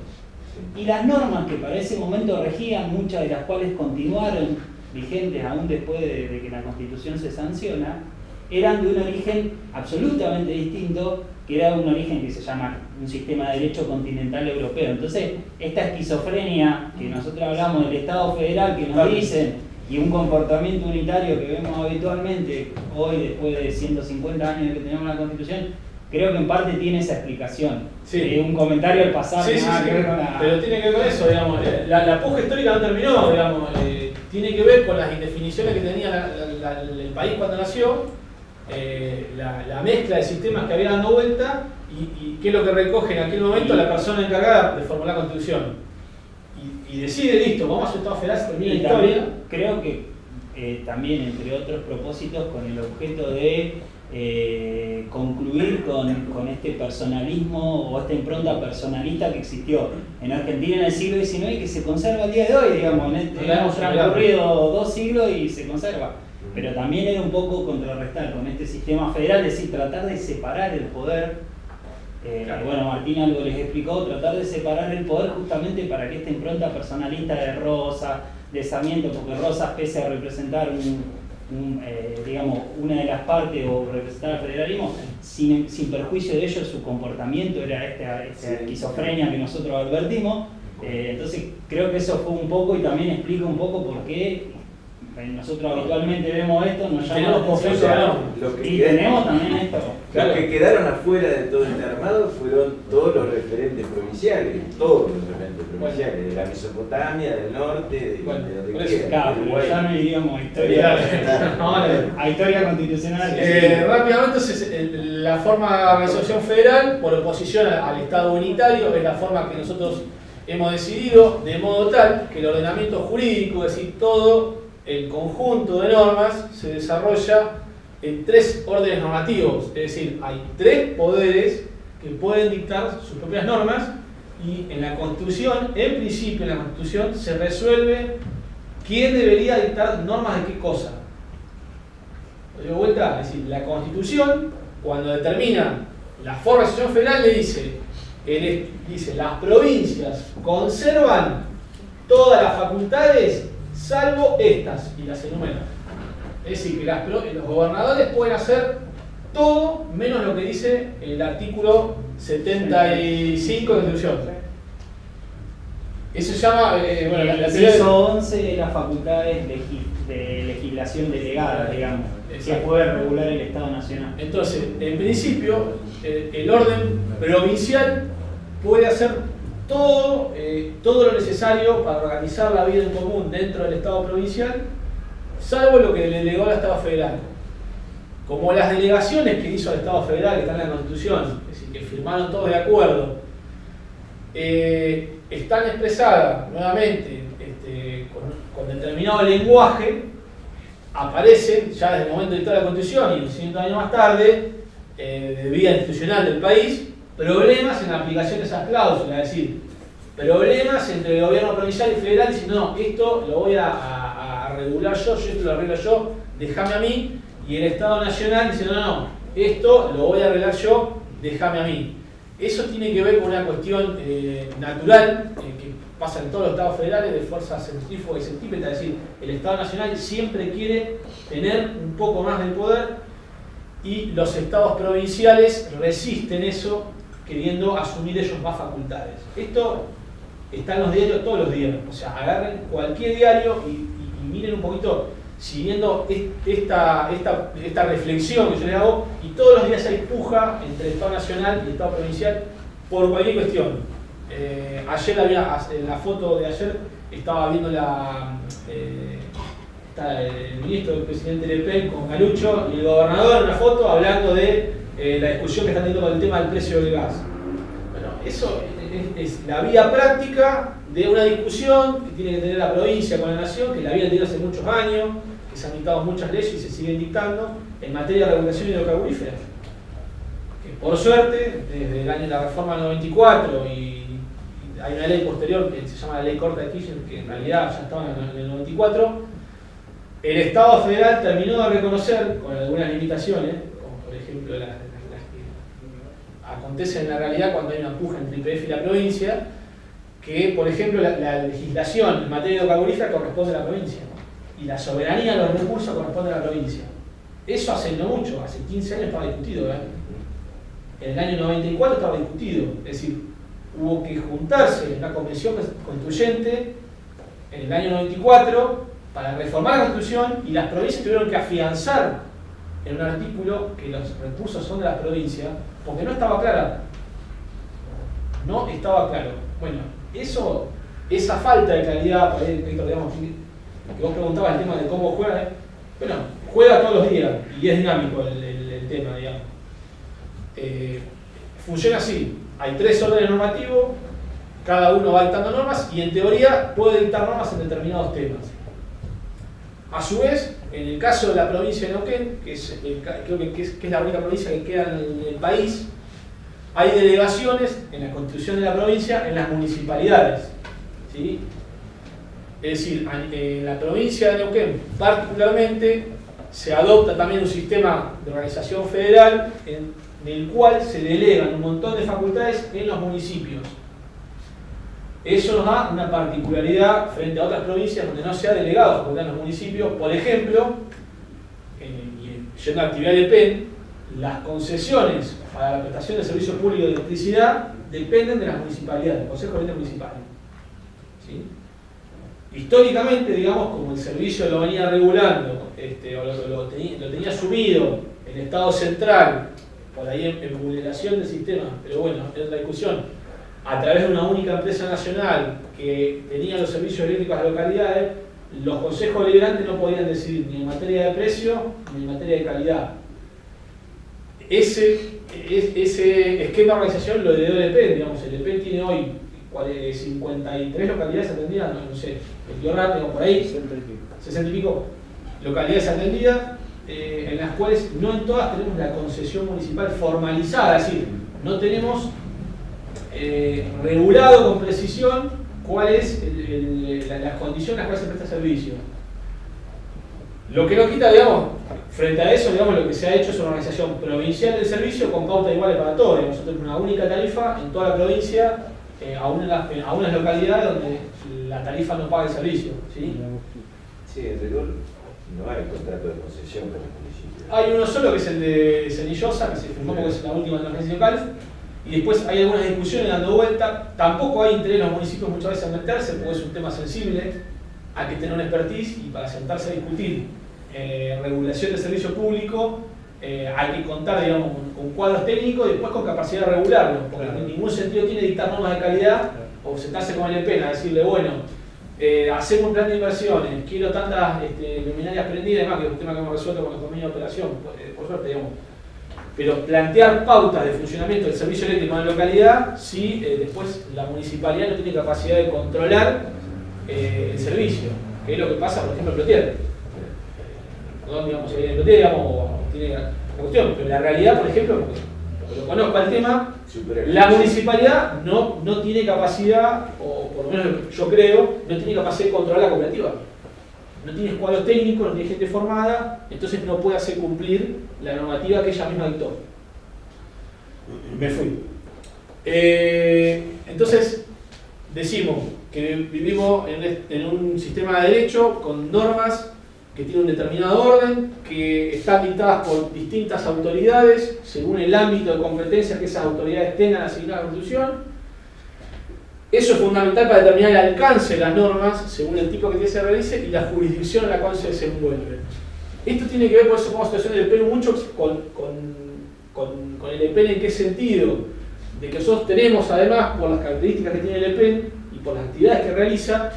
Y las normas que para ese momento regían, muchas de las cuales continuaron vigentes aún después de que la Constitución se sanciona, eran de un origen absolutamente distinto, que era un origen que se llama un sistema de derecho continental europeo. Entonces, esta esquizofrenia que nosotros hablamos del Estado federal, que nos dicen, y un comportamiento unitario que vemos habitualmente hoy, después de 150 años de que tenemos la Constitución, creo que en parte tiene esa explicación. Sí. Un comentario al pasado. Sí, pero tiene que ver con eso, digamos. La puja histórica no terminó, digamos. Tiene que ver con las indefiniciones que tenía el país cuando nació, la mezcla de sistemas que había dando vuelta y qué es lo que recoge en aquel momento la persona encargada de formular la Constitución. Y decide, listo, vamos a hacer Estado federal, se termina la historia. Creo que también, entre otros propósitos, con el objeto de concluir con este personalismo o esta impronta personalista que existió en Argentina en el siglo XIX y que se conserva al día de hoy, digamos. Hemos transcurrido 2 siglos y se conserva. Pero también era un poco contrarrestar con este sistema federal, es decir, tratar de separar el poder. Bueno, Martín algo les explicó, tratar de separar el poder justamente para que esta impronta personalista de Rosas, de Sarmiento, porque Rosas, pese a representar digamos, una de las partes o representar al federalismo, sin perjuicio de ello, su comportamiento era esta esquizofrenia que nosotros advertimos. Entonces creo que eso fue un poco y también explica un poco por qué nosotros habitualmente vemos esto, nos llama la atención, y tenemos también esto. Los que quedaron afuera de todo este armado fueron todos los referentes provinciales, de la Mesopotamia, del norte, de donde quiera. Claro, pero ya no iríamos a historia constitucional. Rápidamente, entonces, la forma de organización federal, por oposición al Estado unitario, es la forma que nosotros hemos decidido, de modo tal que el ordenamiento jurídico, es decir, todo el conjunto de normas, se desarrolla en 3 órdenes normativos, es decir, hay 3 poderes que pueden dictar sus propias normas y en la Constitución, en principio en la Constitución, se resuelve quién debería dictar normas de qué cosa. De vuelta, es decir, la Constitución, cuando determina la forma de organización federal, le dice, las provincias conservan todas las facultades salvo estas, y las enumera. Es decir, que los gobernadores pueden hacer todo menos lo que dice el artículo 75 de la Constitución. Eso se llama, bueno, la el teoría ISO 11 es las facultades de legislación delegada, digamos, que Exacto. puede regular el Estado Nacional. Entonces, en principio, el orden provincial puede hacer todo lo necesario para organizar la vida en común dentro del Estado provincial, salvo lo que le delegó al Estado federal. Como las delegaciones que hizo el Estado federal, que están en la Constitución, es decir, que firmaron todos de acuerdo, están expresadas nuevamente con determinado lenguaje, aparecen ya desde el momento de dictar la Constitución y 100 años más tarde, de vida institucional del país, problemas en la aplicación de esas cláusulas, es decir, problemas entre el gobierno provincial y federal diciendo, no, esto lo voy a regular yo, esto lo arreglo yo, déjame a mí, y el Estado Nacional diciendo, no, esto lo voy a arreglar yo, déjame a mí. Eso tiene que ver con una cuestión natural que pasa en todos los estados federales de fuerza centrífuga y centrípeta, es decir, el Estado Nacional siempre quiere tener un poco más del poder y los estados provinciales resisten eso queriendo asumir ellos más facultades. Esto está en los diarios todos los días, o sea, agarren cualquier diario y miren un poquito, siguiendo esta reflexión que yo le hago, y todos los días hay puja entre el Estado Nacional y el Estado Provincial por cualquier cuestión. Ayer en la foto de ayer estaba viendo el ministro del presidente Le Pen con Galucho y el gobernador en una foto hablando de la discusión que están teniendo con el tema del precio del gas. Bueno, eso es la vía práctica de una discusión que tiene que tener la provincia con la nación, que la había tenido hace muchos años, que se han dictado muchas leyes y se siguen dictando en materia de regulación hidrocarburífera. Que por suerte, desde el año de la reforma del 94 y hay una ley posterior que se llama la ley corta de Kirchner, que en realidad ya estaba en el 94, el Estado federal terminó de reconocer, con algunas limitaciones, como por ejemplo las que acontecen en la realidad cuando hay una puja entre IPF y la provincia, que por ejemplo la legislación en materia hidrocarburífera corresponde a la provincia y la soberanía de los recursos corresponde a la provincia. Eso hace no mucho, hace 15 años estaba discutido, en el año 94 estaba discutido, es decir, hubo que juntarse en una convención constituyente en el año 94 para reformar la Constitución y las provincias tuvieron que afianzar en un artículo que los recursos son de las provincias porque no estaba clara. No estaba claro. Bueno, esa falta de claridad, por ahí, Víctor, digamos, que vos preguntabas el tema de cómo juega, bueno, juega todos los días y es dinámico el tema, digamos. Funciona así. Hay 3 órdenes normativos, cada uno va dictando normas y en teoría puede dictar normas en determinados temas. A su vez, en el caso de la provincia de Neuquén, que creo que es la única provincia que queda en el país, hay delegaciones en la constitución de la provincia en las municipalidades, ¿sí? Es decir, en la provincia de Neuquén particularmente se adopta también un sistema de organización federal en el cual se delegan un montón de facultades en los municipios. Eso nos da una particularidad frente a otras provincias donde no se ha delegado facultades en los municipios. Por ejemplo, yendo a la actividad de PEN, las concesiones para la prestación de servicios públicos de electricidad dependen de las municipalidades, del Consejo Deliberante Municipal. ¿Sí? Históricamente, digamos, como el servicio lo venía regulando, o lo tenía asumido el Estado central, por ahí en vulneración del sistema, pero bueno, es otra discusión, a través de una única empresa nacional que tenía los servicios eléctricos a las localidades, los consejos deliberantes no podían decidir ni en materia de precio ni en materia de calidad. Ese esquema de organización lo heredó el EPEN, digamos, el EPEN tiene hoy 53 localidades atendidas, no sé, por ahí, 60 y pico localidades atendidas, en las cuales no en todas tenemos la concesión municipal formalizada, es decir, no tenemos regulado con precisión cuáles las condiciones en las cuales se presta servicio. Lo que no quita, digamos, frente a eso, digamos, lo que se ha hecho es una organización provincial del servicio con pautas iguales para todos. Nosotros tenemos una única tarifa en toda la provincia, aún en las localidades donde la tarifa no paga el servicio. ¿Sí? Sí, en rigor no hay contrato de concesión con el municipio. Hay uno solo que es el de Cenillosa, que se firmó porque es la última emergencia local, y después hay algunas discusiones dando vuelta. Tampoco hay interés en los municipios muchas veces en meterse, porque es un tema sensible, hay que tener una expertise, y para sentarse a discutir regulación del servicio público, hay que contar, digamos, con cuadros técnicos y después con capacidad de regularlo, porque en ningún sentido tiene dictar normas de calidad o sentarse con el EPEN a decirle, bueno, hacemos un plan de inversiones, quiero tantas luminarias prendidas, además que es un tema que hemos resuelto con el convenio de operación, por suerte, digamos. Pero plantear pautas de funcionamiento del servicio eléctrico en la localidad, si después la municipalidad no tiene capacidad de controlar el servicio, que es lo que pasa, por ejemplo, en Plotier. Perdón, digamos, en Plotier, digamos, tiene la cuestión, pero la realidad, por ejemplo, porque lo conozco al tema, la municipalidad no tiene capacidad, o por lo menos yo creo, no tiene capacidad de controlar la cooperativa. No tiene cuadros técnicos, no tiene gente formada, entonces no puede hacer cumplir la normativa que ella misma dictó. Me fui. Entonces, decimos que vivimos en un sistema de derecho con normas que tienen un determinado orden, que están dictadas por distintas autoridades, según el ámbito de competencia que esas autoridades tengan asignada a la Constitución. Eso es fundamental para determinar el alcance de las normas, según el tipo que se realice, y la jurisdicción en la cual se desenvuelve. Esto tiene que ver, por eso como situación del EPEN, mucho con el EPEN. ¿En qué sentido? De que nosotros tenemos, además, por las características que tiene el EPEN y por las actividades que realiza,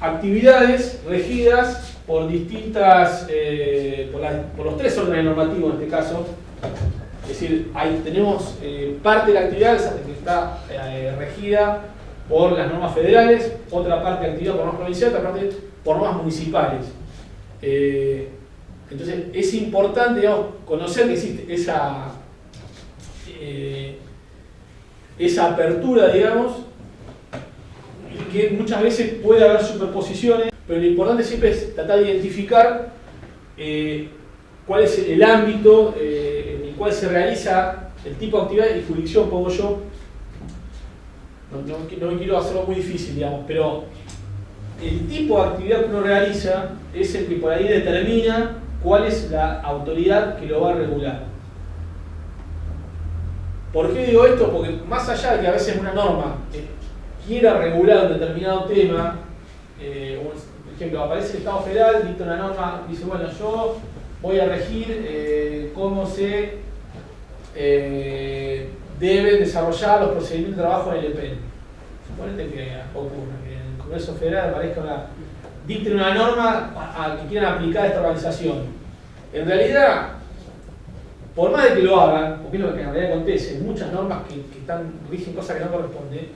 actividades regidas por distintas, por los tres órdenes normativos en este caso. Es decir, ahí tenemos parte de la actividad que está regida por las normas federales, otra parte de actividad por normas provinciales, otra parte por normas municipales. Entonces es importante, digamos, conocer que existe esa apertura, digamos, y que muchas veces puede haber superposiciones, pero lo importante siempre es tratar de identificar cuál es el ámbito en el cual se realiza el tipo de actividad y jurisdicción, pongo yo. No quiero hacerlo muy difícil, digamos, pero el tipo de actividad que uno realiza es el que por ahí determina cuál es la autoridad que lo va a regular. ¿Por qué digo esto? Porque más allá de que a veces una norma quiera regular un determinado tema, por ejemplo, aparece el Estado Federal, dicta una norma, dice, bueno, yo voy a regir cómo se deben desarrollar los procedimientos de trabajo en el EPEN. Suponete que ocurra, que en el Congreso Federal aparezca dicten una norma a que quieran aplicar esta organización. En realidad, por más de que lo hagan, porque es lo que en realidad acontece, muchas normas que rigen cosas que no corresponden,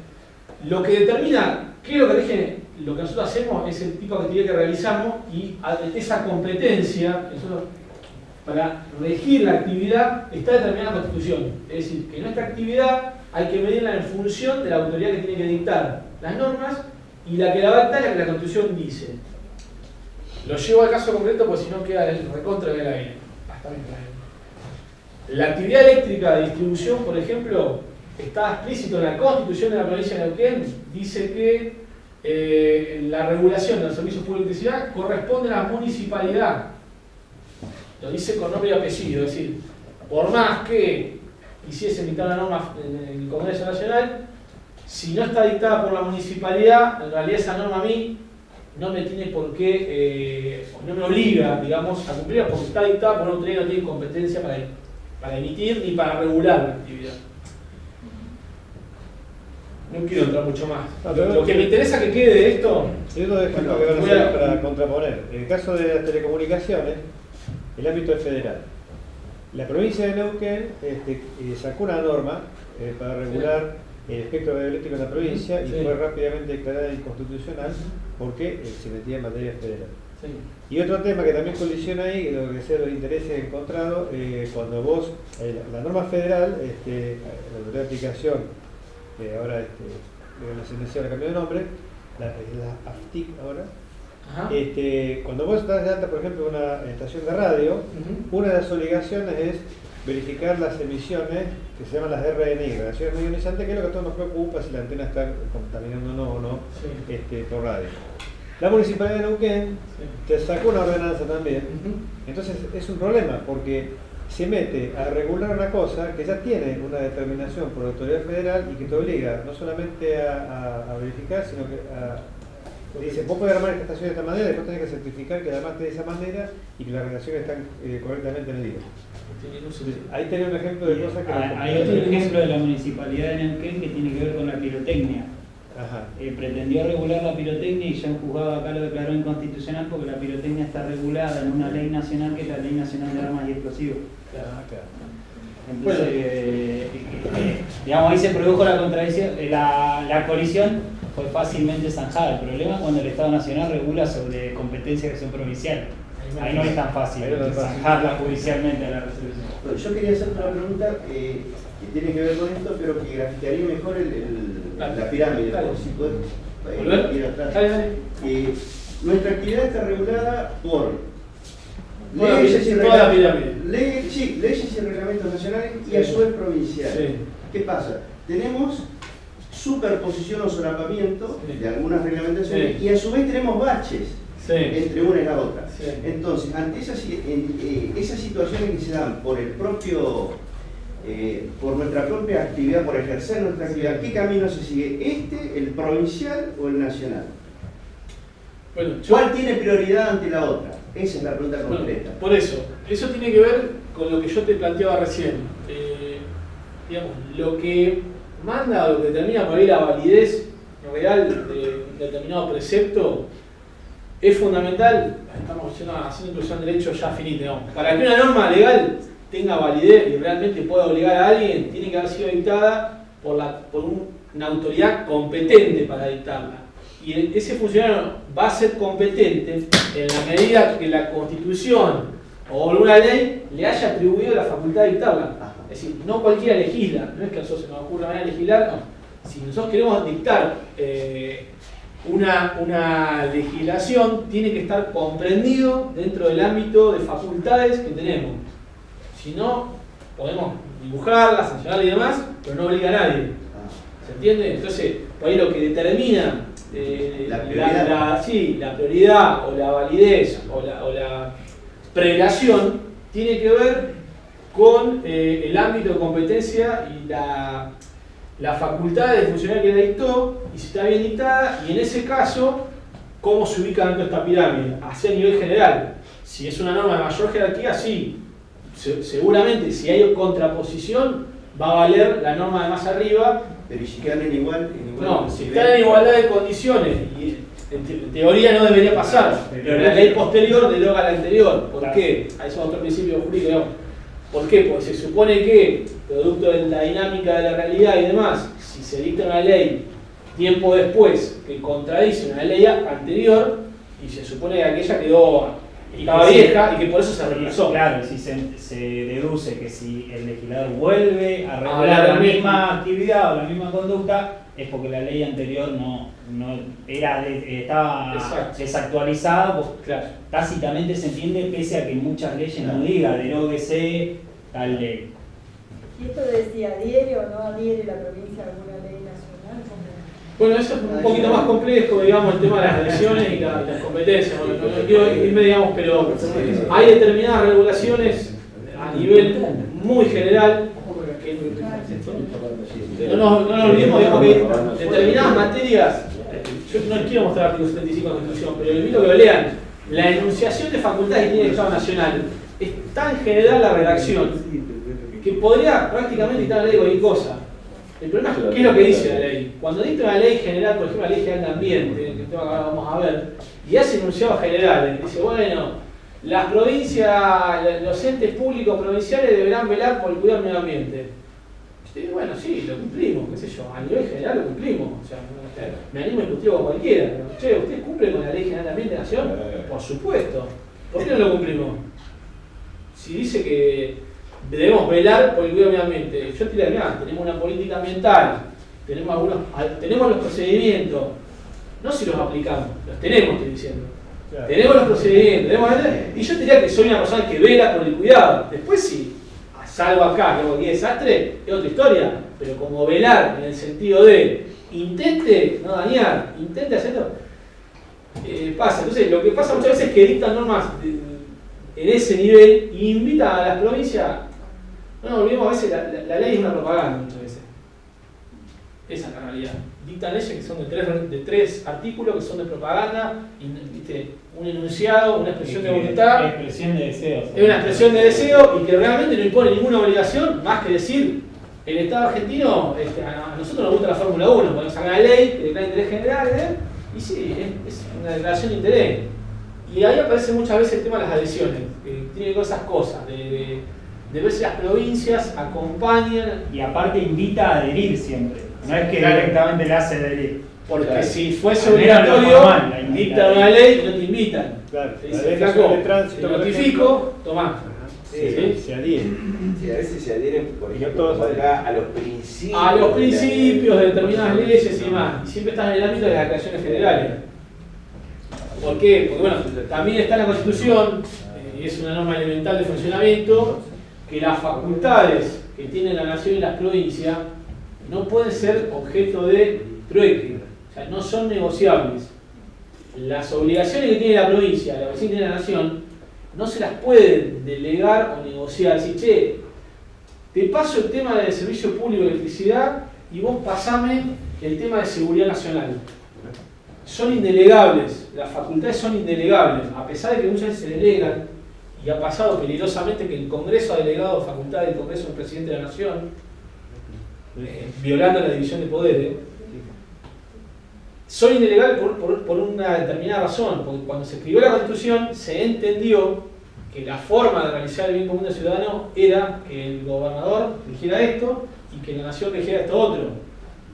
lo que determina qué es lo que rige lo que nosotros hacemos es el tipo de actividad que realizamos, y esa competencia, nosotros, para regir la actividad, está determinada en la Constitución. Es decir, que nuestra actividad hay que medirla en función de la autoridad que tiene que dictar las normas, y la que la va a dictar es la que la Constitución dice. Lo llevo al caso concreto porque si no queda el recontra del aire. La actividad eléctrica de distribución, por ejemplo, está explícito en la Constitución de la provincia de Neuquén, dice que la regulación de los servicios públicos de electricidad corresponde a la municipalidad. Lo dice con nombre y apellido, es decir, por más que quisiese dictar una norma en el Congreso Nacional, si no está dictada por la municipalidad, en realidad esa norma a mí no me tiene por qué, no me obliga, digamos, a cumplirla, porque está dictada por una autoridad que no tiene competencia para emitir ni para regular la actividad. No quiero entrar mucho más. Lo que me interesa que quede de esto... Yo lo dejo que van a hacer para contraponer. En el caso de las telecomunicaciones, el ámbito es federal. La provincia de Neuquén sacó una norma para regular el espectro eléctrico en la provincia y fue rápidamente declarada inconstitucional porque se metía en materia federal. Sí. Y otro tema que también colisiona ahí, lo que sea los intereses encontrados, cuando vos, la norma federal, la autoridad de aplicación, ahora la sentencia le cambió de nombre, la AFTIC ahora, cuando vos estás de alta, por ejemplo, una estación de radio, una de las obligaciones es verificar las emisiones que se llaman las RNI, radiaciones no ionizantes, que es lo que a todos nos preocupa, si la antena está contaminando o no por radio. La Municipalidad de Neuquén te sacó una ordenanza también, entonces es un problema, porque se mete a regular una cosa que ya tiene una determinación por la autoridad federal y que te obliga no solamente a verificar, sino que te dice, vos podés armar esta estación de esta manera, después tenés que certificar que la armaste de esa manera y que las relaciones están correctamente medidas. Ahí tenés un ejemplo de cosas que... Hay otro ejemplo de la Municipalidad de Neuquén que tiene que ver con la pirotecnia. Ajá. Pretendió regular la pirotecnia y ya un juzgado acá lo declaró inconstitucional porque la pirotecnia está regulada en una ley nacional que es la Ley Nacional de Armas y Explosivos. Entonces, digamos, ahí se produjo la contradicción, la colisión fue fácilmente zanjada. El problema es cuando el Estado Nacional regula sobre competencias que son provinciales. Ahí no es tan fácil zanjarla judicialmente a la resolución. Bueno, yo quería hacer una pregunta que tiene que ver con esto, pero que graficaría mejor la pirámide. Si podés ir atrás. Nuestra actividad está regulada por leyes y reglamentos nacionales y a su vez provinciales. Sí. ¿Qué pasa? Tenemos superposición o solapamiento de algunas reglamentaciones y a su vez tenemos baches entre una y la otra. Sí. Entonces, ante esas situaciones que se dan por el propio, por nuestra propia actividad, por ejercer nuestra actividad, ¿qué camino se sigue? ¿El provincial o el nacional? Bueno, ¿cuál tiene prioridad ante la otra? Esa es la pregunta concreta. Por eso tiene que ver con lo que yo te planteaba recién. Digamos, lo que manda o lo que determina por ahí la validez real de un determinado precepto es fundamental. Estamos haciendo inclusión de derecho ya finito, digamos. Para que una norma legal tenga validez y realmente pueda obligar a alguien, tiene que haber sido dictada por una autoridad competente para dictarla. Y ese funcionario va a ser competente en la medida que la Constitución o alguna ley le haya atribuido la facultad de dictarla. Es decir, no cualquiera legisla, no es que a nosotros se nos ocurra manera de legislar, no. Si nosotros queremos dictar una legislación, tiene que estar comprendido dentro del ámbito de facultades que tenemos. Si no, podemos dibujarla, sancionarla y demás, pero no obliga a nadie. ¿Se entiende? Entonces, por ahí lo que determina la prioridad o la validez o la prelación tiene que ver con el ámbito de competencia y la facultad del funcionario que la dictó, y si está bien dictada, y en ese caso, cómo se ubica dentro de esta pirámide, hacia nivel general. Si es una norma de mayor jerarquía, sí, seguramente si hay contraposición, va a valer la norma de más arriba. Pero si quedan en igual no, si están en igualdad de condiciones, y en teoría no debería pasar, pero la ley posterior deroga la anterior. ¿Por qué? Ahí es otro principio jurídico, digamos. ¿Por qué? Porque se supone que, producto de la dinámica de la realidad y demás, si se dicta una ley tiempo después que contradice una ley anterior, y se supone que aquella estaba vieja y que por eso se reemplazó. Claro, si se deduce que si el legislador vuelve a regular la misma actividad o la misma conducta, es porque la ley anterior estaba desactualizada, pues, claro. Tácitamente se entiende, pese a que muchas leyes no diga deróguese tal ley. ¿Y esto de si adhiere o no adhiere la provincia a alguna ley nacional? Bueno, eso es un poquito más complejo, digamos, el tema de las elecciones y las competencias. No quiero irme, digamos, pero hay determinadas regulaciones a nivel muy general. No nos olvidemos, digamos, que determinadas materias, yo no quiero mostrar el artículo 75 de la Constitución, pero les invito a que lo lean. La enunciación de facultades que tiene el Estado Nacional es tan general la redacción que podría prácticamente dictar la ley de cualquier cosa. El problema es qué es lo que dice la ley. Cuando dicta una ley general, por ejemplo la ley general de ambiente, que tema que ahora vamos a ver, y hace enunciados generales, dice, bueno, las provincias, los entes públicos provinciales deberán velar por el cuidado del medio ambiente. Bueno, sí, lo cumplimos, qué sé yo, a nivel general lo cumplimos. O sea, me animo a discutir con cualquiera, pero che, ¿usted cumple con la ley general de ambiente de nación? Por supuesto. ¿Por qué no lo cumplimos? Si dice que debemos velar por el cuidado del medio ambiente, yo te diría, tenemos una política ambiental, tenemos los procedimientos, no si los aplicamos, los tenemos, estoy diciendo. Claro. Tenemos los procedimientos, y yo te diría que soy una persona que vela por el cuidado. Después sí, salgo acá, que hago cualquier desastre, es otra historia, pero como velar en el sentido de intente no dañar, intente hacerlo, pasa. Entonces lo que pasa muchas veces es que dictan normas en ese nivel y invita a las provincias. No nos olvidemos, a veces la ley es una propaganda muchas veces. Esa es la realidad. Dictan leyes que son de tres artículos que son de propaganda, y, ¿viste? Un enunciado, una expresión de voluntad. Expresión de deseo. Es una expresión de deseo y que realmente no impone ninguna obligación más que decir: el Estado argentino, a nosotros nos gusta la Fórmula 1, podemos sacar la ley que declara interés general, y sí, es una declaración de interés. Y ahí aparece muchas veces el tema de las adhesiones, que tiene que ver con esas cosas, de ver si las provincias acompañan. Y aparte invita a adherir siempre, no es que directamente le hace adherir. Porque si fuese obligatorio, dictan una ley y no te invitan. Claro, te dicen: flaco, te notifico, tomá. Se adhieren. Sí, a veces se adhieren, por ejemplo, acá, a los principios. A los principios de determinadas leyes y demás. Y siempre están en el ámbito de las declaraciones federales. ¿Por qué? Porque bueno, también está en la Constitución, y es una norma elemental de funcionamiento, que las facultades que tienen la nación y las provincias no pueden ser objeto de trueque, o sea, no son negociables. Las obligaciones que tiene la provincia, la vecina de la nación, no se las puede delegar o negociar. Decir: che, te paso el tema del servicio público de electricidad y vos pasame el tema de seguridad nacional. Son indelegables, las facultades son indelegables, a pesar de que muchas veces se delegan, y ha pasado peligrosamente que el Congreso ha delegado facultades del Congreso del Presidente de la Nación, violando la división de poderes. Son indelegables por una determinada razón, porque cuando se escribió la Constitución se entendió que la forma de realizar el bien común del ciudadano era que el gobernador rigiera esto y que la nación rigiera esto otro.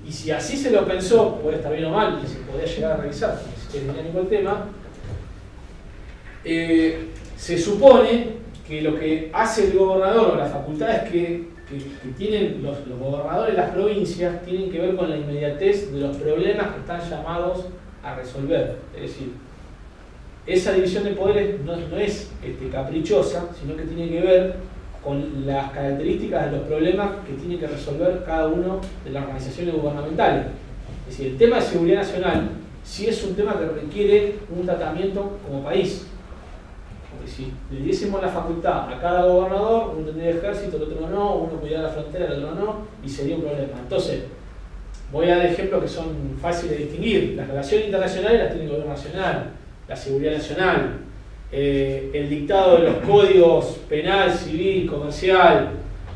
Y si así se lo pensó, puede estar bien o mal, y se podía llegar a revisar, si es dinámico el tema, se supone que lo que hace el gobernador o las facultades que tienen los gobernadores de las provincias tienen que ver con la inmediatez de los problemas que están llamados a resolver. Es decir, esa división de poderes no es caprichosa, sino que tiene que ver con las características de los problemas que tiene que resolver cada uno de las organizaciones gubernamentales. Es decir, el tema de seguridad nacional sí es un tema que requiere un tratamiento como país. Porque si le diésemos la facultad a cada gobernador, uno tendría ejército, el otro no, uno cuidar la frontera, el otro no, y sería un problema. Entonces, voy a dar ejemplos que son fáciles de distinguir. Las relaciones internacionales las tiene el gobierno nacional, la seguridad nacional, el dictado de los códigos penal, civil, comercial,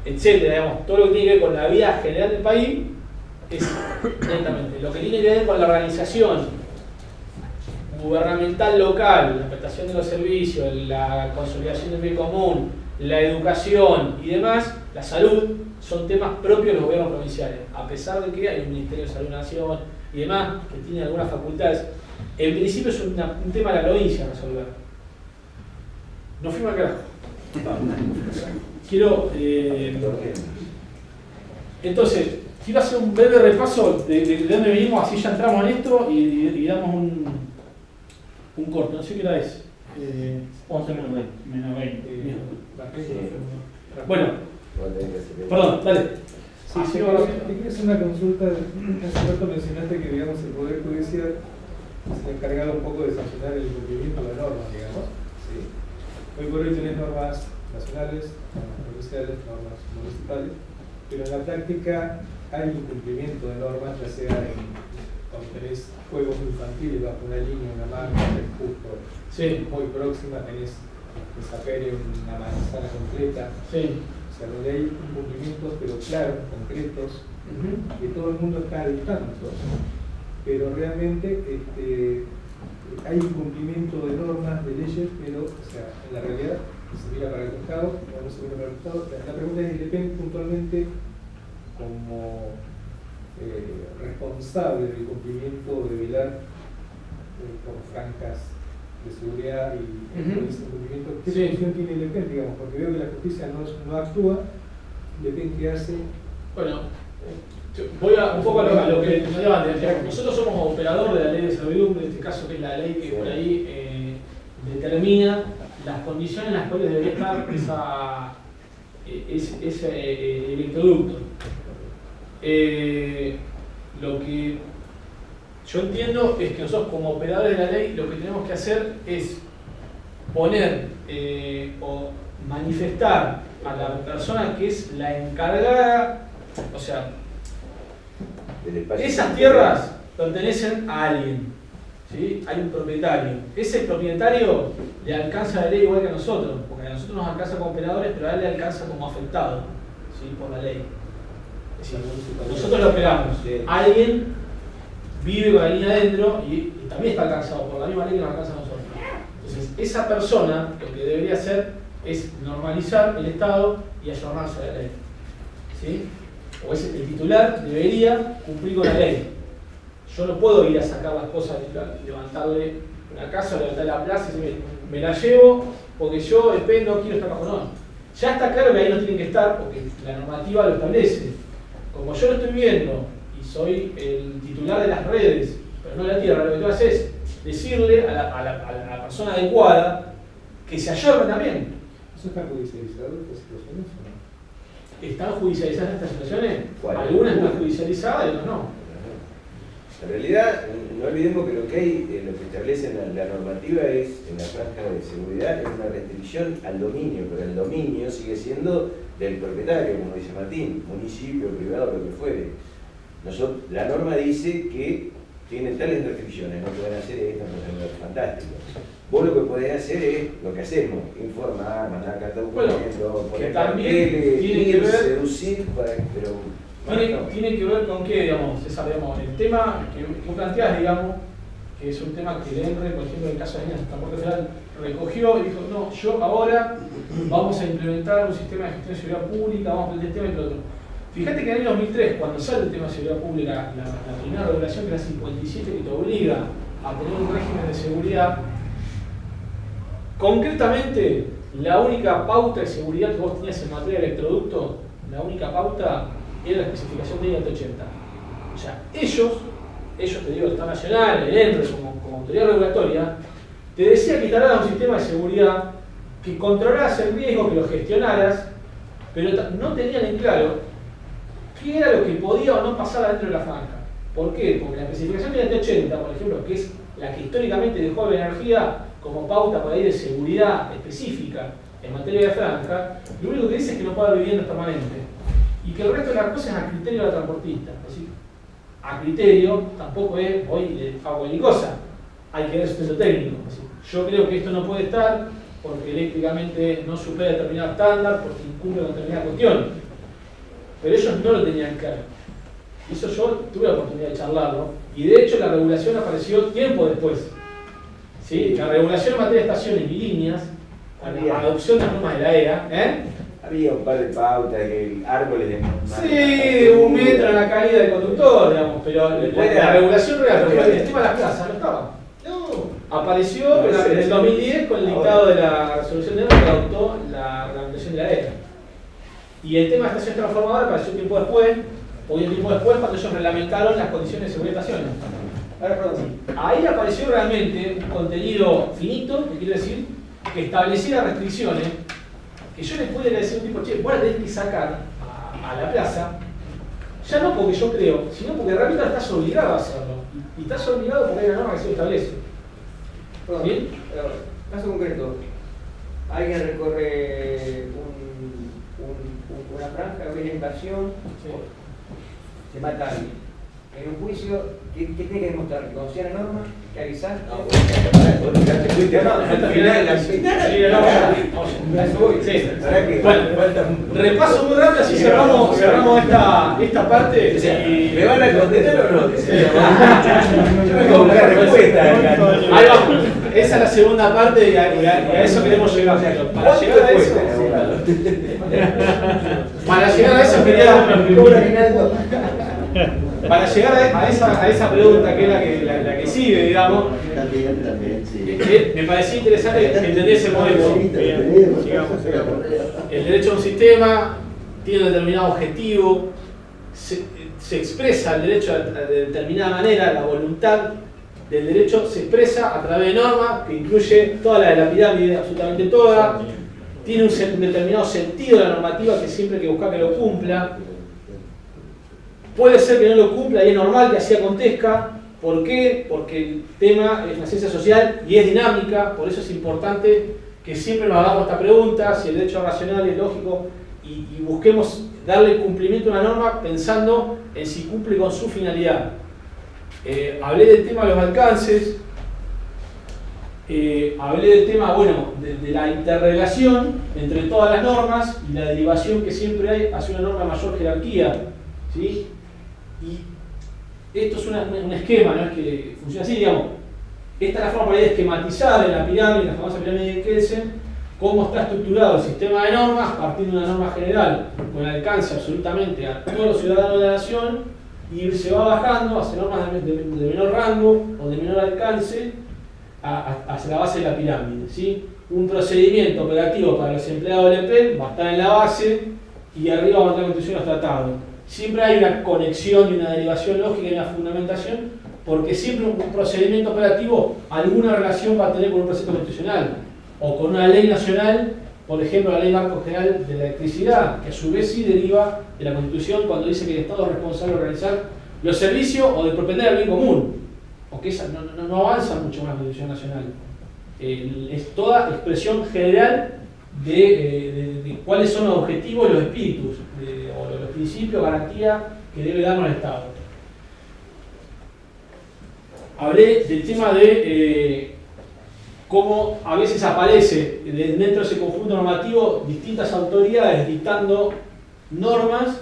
etcétera, digamos, todo lo que tiene que ver con la vida general del país es netamente. Lo que tiene que ver con la organización gubernamental local, la prestación de los servicios, la consolidación del bien común, la educación y demás, la salud, son temas propios de los gobiernos provinciales, a pesar de que hay un Ministerio de Salud Nación y demás que tiene algunas facultades. En principio es un tema de la provincia a resolver. No fuimos al carajo. Quiero. Entonces, quiero hacer un breve repaso de dónde venimos, así ya entramos en esto y damos un corto. No sé qué hora es. 11 menos 20. Bueno, perdón, dale. Sí, te quiero hacer una consulta. Hace rato mencionaste que, digamos, el Poder Judicial se ha encargado un poco de sancionar el incumplimiento de la norma, digamos. ¿Sí? Hoy por hoy tenés normas nacionales, normas provinciales, normas municipales, pero en la práctica hay incumplimiento de normas, ya sea cuando tenés juegos infantiles bajo una línea, una marca, justo muy próxima, tenés que sacar una manzana completa. Sí. O sea, donde hay incumplimientos, pero claros, concretos, que todo el mundo está al tanto, pero realmente hay incumplimiento de normas, de leyes, pero, o sea, en la realidad se mira para el costado, no se mira para el costado. La pregunta es: ¿depende puntualmente como responsable del cumplimiento de velar por franjas de seguridad y ese cumplimiento? ¿Qué función tiene el EPEN, digamos? Porque veo que la justicia no actúa, ¿el EPEN qué hace? Bueno, voy un poco a lo que nos lleva antes. Nosotros somos operador de la ley de servidumbre, en este caso que es la ley que por ahí determina las condiciones en las cuales debería estar ese electroducto. Lo que yo entiendo es que nosotros como operadores de la ley lo que tenemos que hacer es poner o manifestar a la persona que es la encargada, o sea, esas tierras pertenecen a alguien, ¿sí? Hay un propietario. Ese propietario le alcanza la ley igual que a nosotros, porque a nosotros nos alcanza como operadores, pero a él le alcanza como afectado, ¿sí? Por la ley. Es decir, nosotros lo operamos. Alguien vive con la línea adentro y también está alcanzado por la misma ley que nos alcanza a nosotros. Entonces, esa persona lo que debería hacer es normalizar el Estado y ayornarse a la ley, ¿sí? O es el titular debería cumplir con la ley. Yo no puedo ir a sacar las cosas, levantarle una casa, levantarle la plaza y decir, me la llevo porque yo dependo, no quiero estar bajo. No. Ya está claro que ahí no tienen que estar porque la normativa lo establece. Como yo lo estoy viendo y soy el titular de las redes, pero no de la tierra, lo que tú haces es decirle a la persona adecuada que se ayorne también. ¿Eso está judicializado estas situaciones o no? ¿Están judicializadas estas situaciones? ¿Cuál? Algunas están judicializadas y otras no. En realidad, no olvidemos que lo que hay, lo que establece la normativa es, en la franja de seguridad, es una restricción al dominio, pero el dominio sigue siendo del propietario, como dice Martín, municipio, privado, lo que fuere. La norma dice que tiene tales restricciones, no pueden hacer esto, no pueden hacer fantástico. Vos lo que podés hacer es lo que hacemos, informar, mandar carta de documento, poner carteles, ir, seducir, pero... Tiene que ver con qué, digamos, César, digamos, el tema que vos planteás, digamos, que es un tema que el ENRE, por ejemplo, en el caso de el Transporte Federal, recogió y dijo, no, yo ahora vamos a implementar un sistema de gestión de seguridad pública, vamos a aprender el tema y todo lo otro. Fíjate que en el año 2003, cuando sale el tema de seguridad pública, la primera regulación, que era 57, que te obliga a tener un régimen de seguridad, concretamente, la única pauta de seguridad que vos tenías en materia de electroducto, la única pauta era la especificación de 80. O sea, ellos te digo, el Estado Nacional, el ENRE, como autoridad regulatoria, te decía que instalaras un sistema de seguridad, que controlaras el riesgo, que lo gestionaras, pero no tenían en claro qué era lo que podía o no pasar dentro de la franja. ¿Por qué? Porque la especificación de 80, por ejemplo, que es la que históricamente dejó la energía como pauta por ahí de seguridad específica en materia de franja, lo único que dice es que no puede haber viviendas permanentes. Y que el resto de las cosas es a criterio de la transportista. Es decir, a criterio tampoco es hoy le hago cualquier cosa. Hay que ver sustento técnico. Es decir, yo creo que esto no puede estar porque eléctricamente no supera determinado estándar, porque incumple con determinada cuestión. Pero ellos no lo tenían claro. Y eso yo tuve la oportunidad de charlarlo. Y de hecho la regulación apareció tiempo después. ¿Sí? La regulación en materia de estaciones y líneas, la adopción de las normas de la ERA, había un par de pautas, que árboles de... Sí, un metro en la caída del conductor, digamos, pero la regulación real, el tema de las plazas no estaba. Apareció en el 2010 con el dictado de la resolución de norma que adoptó la reglamentación de la ERA. Y el tema de estaciones transformadoras apareció tiempo después, cuando ellos reglamentaron las condiciones de seguridad de estaciones. Ahí apareció realmente un contenido finito, que quiere decir que establecía restricciones que yo le pudiera decir a un tipo, che, vos la tenés que sacar a la plaza, ya no porque yo creo, sino porque realmente estás obligado a hacerlo. Y estás obligado porque hay una norma que se lo establece. ¿Bien? Caso concreto, alguien recorre una franja, ve una invasión, se mata a alguien. En un juicio, ¿qué tiene que demostrar? ¿Que conocía la norma? ¿Que avisaste? Repaso muy rápido, así cerramos esta parte. ¿Me van a contestar o no? Yo me como la respuesta. Ahí vamos. Esa es la segunda parte y a eso queremos llegar. Para llegar a eso. Para llegar a eso quería. Para llegar a esa pregunta, que es la que sigue, digamos, también, sí. Me parecía interesante entender ese modelo. Sigamos. El derecho a un sistema tiene un determinado objetivo, se expresa el derecho de determinada manera, la voluntad del derecho se expresa a través de normas que incluye toda la de la pirámide, absolutamente toda, tiene un determinado sentido de la normativa que siempre hay que buscar que lo cumpla. Puede ser que no lo cumpla y es normal que así acontezca, ¿Por qué? Porque el tema es una ciencia social y es dinámica, por eso es importante que siempre nos hagamos esta pregunta, si el derecho racional es lógico, y busquemos darle cumplimiento a una norma pensando en si cumple con su finalidad. Hablé del tema de los alcances, hablé del tema, bueno, de la interrelación entre todas las normas y la derivación que siempre hay hacia una norma de mayor jerarquía, ¿sí? Y esto es un esquema, no es que funciona así, digamos. Esta es la forma de esquematizar en la pirámide, la famosa pirámide de Kelsen, cómo está estructurado el sistema de normas partiendo de una norma general, con alcance absolutamente a todos los ciudadanos de la nación, y se va bajando hacia normas de menor rango o de menor alcance hacia la base de la pirámide, ¿sí? Un procedimiento operativo para los empleados del EPEN va a estar en la base y arriba van a estar la Constitución y los tratados. Siempre hay una conexión y una derivación lógica y una fundamentación, porque siempre un procedimiento operativo alguna relación va a tener con un proceso constitucional o con una ley nacional, por ejemplo la Ley Marco General de la Electricidad, que a su vez sí deriva de la Constitución cuando dice que el Estado es responsable de organizar los servicios o de propender el bien común, porque esa no avanza mucho más la Constitución Nacional. Es toda expresión general de cuáles son los objetivos y los espíritus, o los principios, garantía que debe darnos el Estado. Hablé del tema de cómo a veces aparece dentro de ese conjunto normativo distintas autoridades dictando normas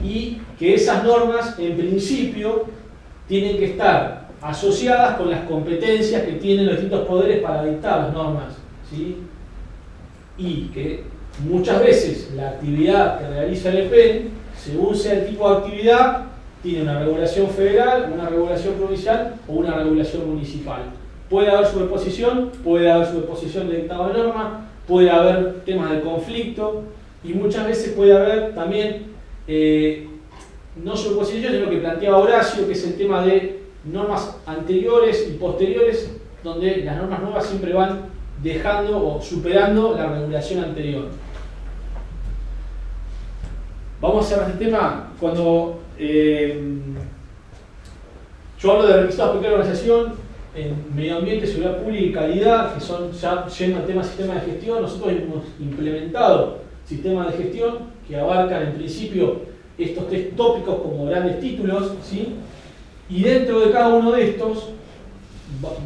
y que esas normas en principio tienen que estar asociadas con las competencias que tienen los distintos poderes para dictar las normas, ¿sí? Y que muchas veces la actividad que realiza el EPEN, según sea el tipo de actividad, tiene una regulación federal, una regulación provincial o una regulación municipal. Puede haber superposición de dictado de norma, puede haber temas de conflicto y muchas veces puede haber también no superposición, sino lo que planteaba Horacio, que es el tema de normas anteriores y posteriores, donde las normas nuevas siempre van dejando o superando la regulación anterior. Vamos a cerrar este tema cuando yo hablo de requisitos aplicables a la organización en medio ambiente, seguridad pública y calidad, que son ya yendo al tema de sistema de gestión. Nosotros hemos implementado sistemas de gestión que abarcan en principio estos tres tópicos como grandes títulos, ¿sí? Y dentro de cada uno de estos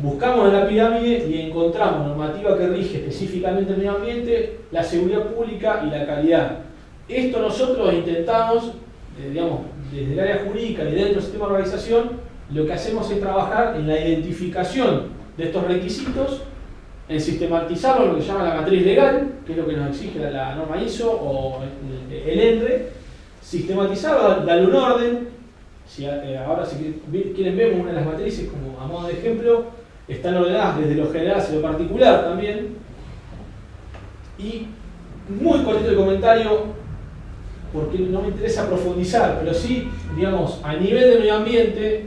buscamos en la pirámide y encontramos normativa que rige específicamente el medio ambiente, la seguridad pública y la calidad. Esto nosotros intentamos, digamos, desde el área jurídica y dentro del sistema de organización, lo que hacemos es trabajar en la identificación de estos requisitos, en sistematizarlo en lo que se llama la matriz legal, que es lo que nos exige la norma ISO o el ENRE, sistematizarlo, darle un orden. Ahora si quieren vemos una de las matrices como a modo de ejemplo, están ordenadas desde lo general hacia lo particular también. Y muy cortito el comentario, porque no me interesa profundizar, pero sí, digamos, a nivel de medio ambiente,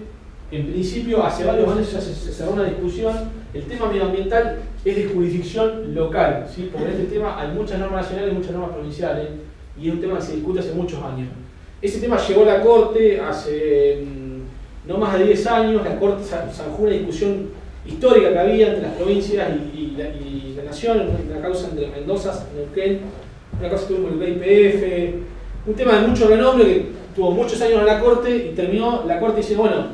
en principio hace varios años ya se cerró una discusión, el tema medioambiental es de jurisdicción local, ¿sí? Porque en este tema hay muchas normas nacionales y muchas normas provinciales, y es un tema que se discute hace muchos años. Ese tema llegó a la Corte hace no más de 10 años, la Corte zanjó una discusión histórica que había entre las provincias y la nación, una causa entre Mendoza y Neuquén, una causa que tuvo con el IPF, un tema de mucho renombre que tuvo muchos años en la Corte y terminó la Corte diciendo, bueno,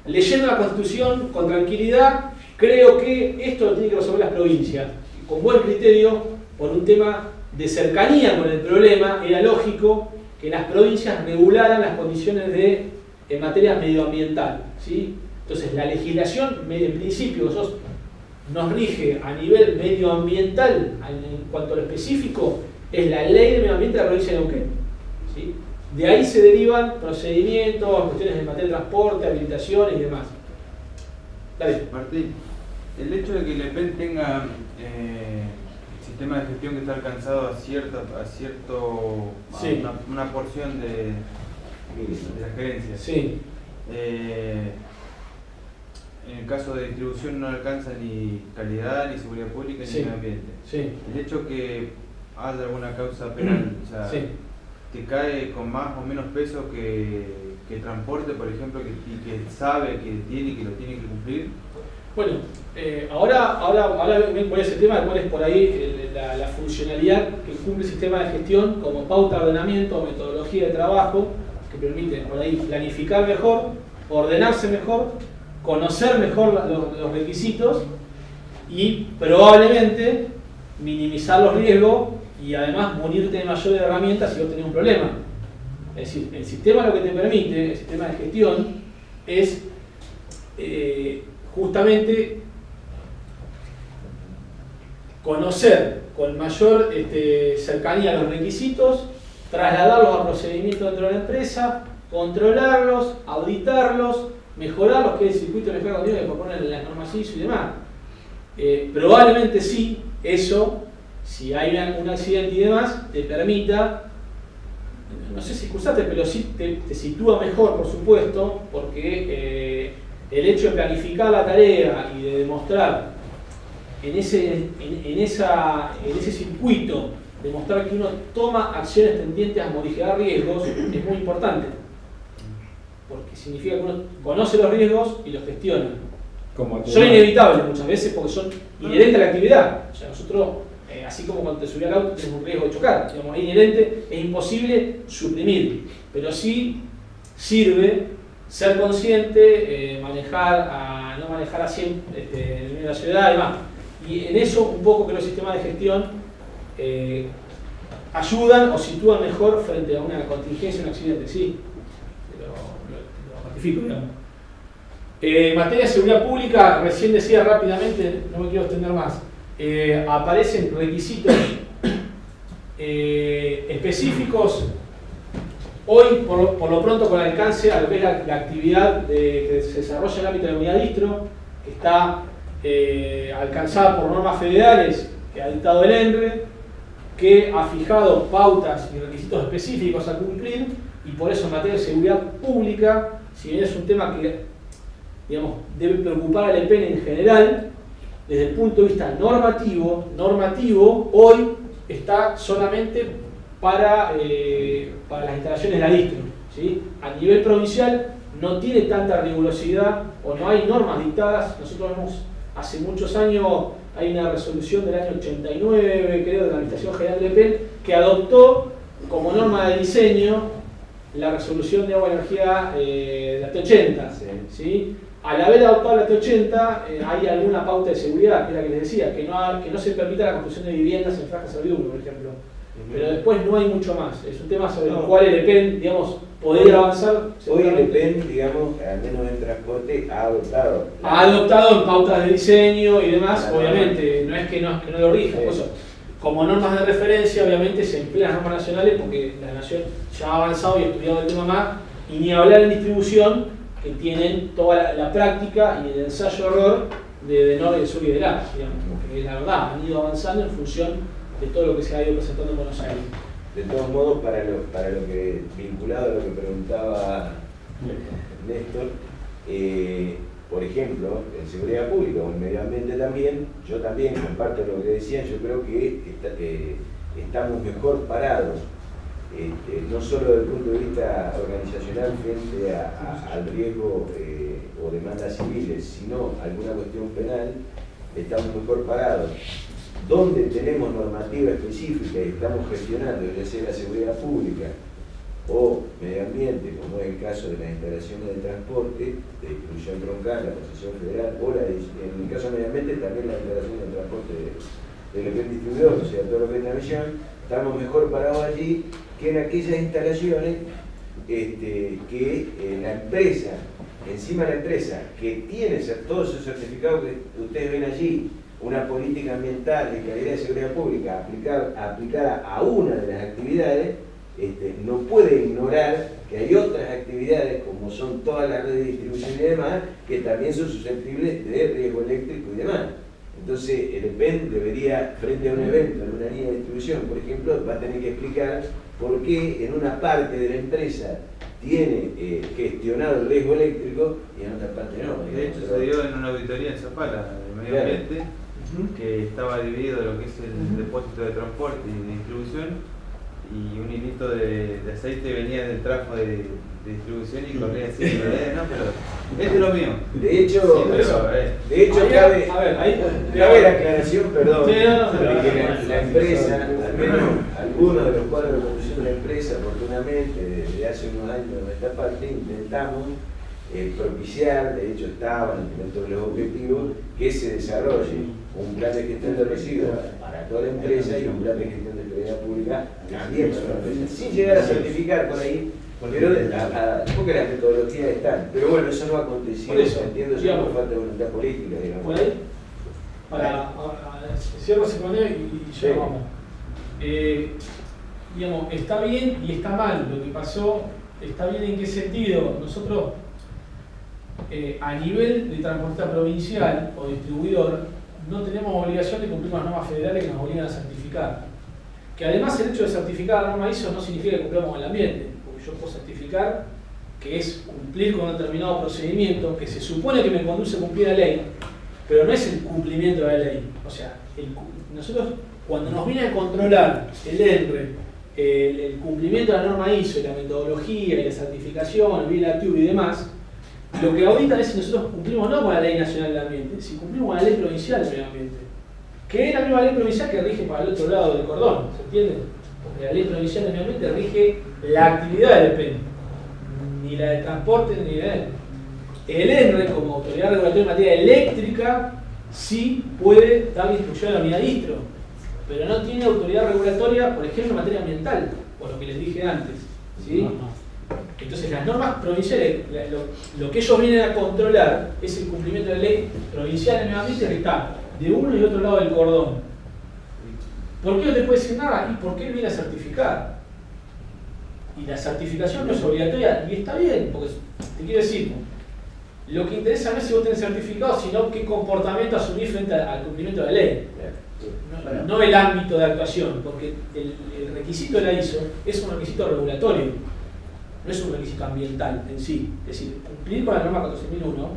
leyendo la Constitución con tranquilidad, creo que esto lo tienen que resolver las provincias. Con buen criterio, por un tema de cercanía con el problema, era lógico que las provincias regularan las condiciones en materia medioambiental, ¿sí? Entonces, la legislación, en principio, nos rige a nivel medioambiental, en cuanto a lo específico, es la ley de medio ambiente de la provincia de Neuquén, ¿sí? De ahí se derivan procedimientos, cuestiones en materia de transporte, habilitaciones y demás. Dale. Martín, el hecho de que el EPEN tenga sistema de gestión que está alcanzado a una porción de la gerencia. Sí. En el caso de distribución no alcanza ni calidad, ni seguridad pública, ni medio ambiente. Sí. El hecho que haya alguna causa penal, o sea, sí. te cae con más o menos peso que transporte, por ejemplo, que sabe que tiene y que lo tiene que cumplir? Bueno, ahora voy a ese tema de cuál es por ahí la funcionalidad que cumple el sistema de gestión como pauta de ordenamiento o metodología de trabajo que permite por ahí planificar mejor, ordenarse mejor, conocer mejor los requisitos y probablemente minimizar los riesgos y además munirte de mayores herramientas si vos tenés un problema. Es decir, el sistema lo que te permite, el sistema de gestión, es justamente conocer con mayor cercanía los requisitos, trasladarlos a procedimientos dentro de la empresa, controlarlos, auditarlos, mejorarlos, que es el circuito de mejora continua que proponen las normas ISO y demás. Probablemente sí, eso, si hay un accidente y demás, te permita, no sé si excusarte, pero sí te sitúa mejor, por supuesto, porque el hecho de planificar la tarea y de demostrar en ese circuito, demostrar que uno toma acciones tendientes a modificar riesgos, es muy importante. Porque significa que uno conoce los riesgos y los gestiona. Son inevitables muchas veces porque son inherentes a la actividad. O sea, nosotros, así como cuando te subís al auto, tenés un riesgo de chocar. Digamos, es inherente, es imposible suprimir. Pero sí sirve ser consciente, no manejar a 100 en la ciudad y demás. Y en eso un poco que los sistemas de gestión ayudan o sitúan mejor frente a una contingencia, un accidente, sí. Lo ratifico, digamos. En materia de seguridad pública, recién decía rápidamente, no me quiero extender más, aparecen requisitos específicos. Hoy, por lo pronto, con alcance a lo que es la actividad que se desarrolla en el ámbito de la unidad distro, que está alcanzada por normas federales que ha dictado el ENRE, que ha fijado pautas y requisitos específicos a cumplir, y por eso en materia de seguridad pública, si bien es un tema que, digamos, debe preocupar al EPEN en general, desde el punto de vista normativo, hoy está solamente para las instalaciones de la distro, ¿sí? A nivel provincial no tiene tanta rigurosidad o no hay normas dictadas. Nosotros vemos hace muchos años, hay una resolución del año 89, creo, de la Administración General del EPEN, que adoptó como norma de diseño la resolución de agua y energía de la T80. ¿Sí? Al haber adoptado la T80, hay alguna pauta de seguridad, que es la que les decía, que no se permita la construcción de viviendas en franjas de servidumbre, por ejemplo. Pero después no hay mucho más. Es un tema sobre el cual el EPEN, digamos, poder avanzar. Hoy el EPEN, digamos, al menos en transporte, ha adoptado. Ha adoptado pautas de diseño y demás, obviamente, no es que no lo rija. Como normas de referencia, obviamente, se emplean las normas nacionales porque la Nación ya ha avanzado y ha estudiado el tema más, y ni hablar en distribución, que tienen toda la práctica y el ensayo-error de NOR, de SUR y de LAP, digamos, porque la verdad han ido avanzando en función de todo lo que se ha ido presentando en Buenos Aires. De todos modos, para lo que, vinculado a lo que preguntaba Néstor, por ejemplo, en seguridad pública o en medio ambiente también, yo también comparto lo que decían, yo creo que estamos mejor parados, no solo desde el punto de vista organizacional frente al riesgo o demandas civiles, sino alguna cuestión penal, estamos mejor parados. Donde tenemos normativa específica y estamos gestionando, ya sea la seguridad pública o medio ambiente, como es el caso de las instalaciones de transporte, de distribución troncal, la concesión federal, o en el caso de medio ambiente también la instalación de transporte de lo que es distribuidor, o sea, todo lo que es transmisión, estamos mejor parados allí que en aquellas instalaciones que la empresa, encima la empresa, que tiene todos esos certificados que ustedes ven allí, una política ambiental de calidad de seguridad pública aplicada a una de las actividades, no puede ignorar que hay otras actividades, como son todas las redes de distribución y demás, que también son susceptibles de riesgo eléctrico y demás. Entonces, el EPEN debería, frente a un evento en una línea de distribución, por ejemplo, va a tener que explicar por qué en una parte de la empresa tiene gestionado el riesgo eléctrico y en otra parte no. De hecho, se dio en una auditoría en Zapala, de medio ambiente, que estaba dividido lo que es el depósito de transporte y de distribución, y un hilito de aceite venía del trafo de distribución y corría así, ¿no? Pero es de lo mío. De hecho, sí, de hecho cabe la aclaración, perdón, sí, de que la empresa, al menos algunos de los cuadros de conducción de la empresa, afortunadamente, desde hace unos años de esta parte, intentamos propiciar, de hecho estaban dentro de los objetivos, que se desarrolle un plan de gestión de residuos para toda la empresa y un plan de gestión de seguridad pública también para la empresa, sin llegar a certificar por ahí, pero porque las metodologías están. Pero bueno, eso no ha acontecido, por eso, entiendo, ya por falta de voluntad política, digamos. Por ahí, cierro ese panel y ya vamos. Digamos, está bien y está mal lo que pasó. Está bien en qué sentido. Nosotros, a nivel de transportista provincial o distribuidor, no tenemos obligación de cumplir las normas federales que nos obligan a certificar. Que además el hecho de certificar la norma ISO no significa que cumplamos el ambiente, porque yo puedo certificar que es cumplir con un determinado procedimiento que se supone que me conduce a cumplir la ley, pero no es el cumplimiento de la ley. O sea, nosotros cuando nos viene a controlar el ENRE, el cumplimiento de la norma ISO, la metodología y la certificación, el bien activo y demás, lo que auditan es si nosotros cumplimos no con la ley nacional del ambiente, si cumplimos con la ley provincial del medio ambiente, que es la misma ley provincial que rige para el otro lado del cordón, ¿se entiende? Porque la ley provincial del medio ambiente rige la actividad del PEN, ni la de transporte ni la de... El ENRE, como autoridad regulatoria en materia eléctrica, sí puede dar instrucción a la unidad distro, pero no tiene autoridad regulatoria, por ejemplo, en materia ambiental, por lo que les dije antes, ¿sí? Entonces las normas provinciales, lo que ellos vienen a controlar es el cumplimiento de la ley provincial del medio ambiente que está de uno y otro lado del cordón. ¿Por qué no te puede decir nada? ¿Y por qué él viene a certificar? Y la certificación no es obligatoria, y está bien, porque te quiero decir, lo que interesa no es si vos tenés certificado, sino qué comportamiento asumís frente al cumplimiento de la ley. No el ámbito de actuación, porque el requisito de la ISO es un requisito regulatorio, no es un requisito ambiental en sí. Es decir, cumplir con la norma 14001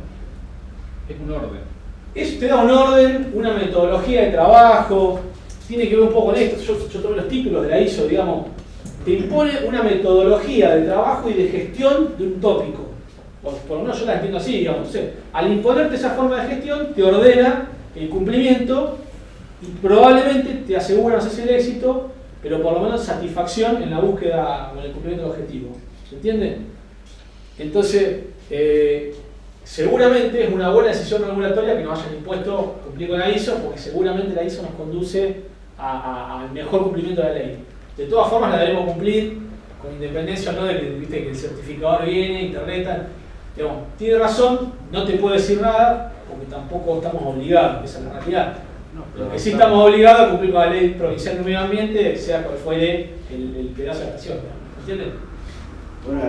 es un orden. Eso te da un orden, una metodología de trabajo, tiene que ver un poco con esto. Yo tomé los títulos de la ISO, digamos, te impone una metodología de trabajo y de gestión de un tópico. Por lo menos yo la entiendo así, digamos. O sea, al imponerte esa forma de gestión, te ordena el cumplimiento y probablemente te asegura, no sé si el éxito, pero por lo menos satisfacción en la búsqueda o en el cumplimiento del objetivo. ¿Se entiende? Entonces, seguramente es una buena decisión regulatoria que nos hayan impuesto cumplir con la ISO, porque seguramente la ISO nos conduce al mejor cumplimiento de la ley. De todas formas la debemos cumplir, con independencia no de que, ¿viste?, que el certificador viene y te retan. Digamos, tiene razón, no te puedo decir nada, porque tampoco estamos obligados, esa es la realidad. Lo que sí estamos obligados a cumplir con la ley provincial del medio ambiente, sea cual fuere el pedazo de acción. ¿Entiendes? Bueno,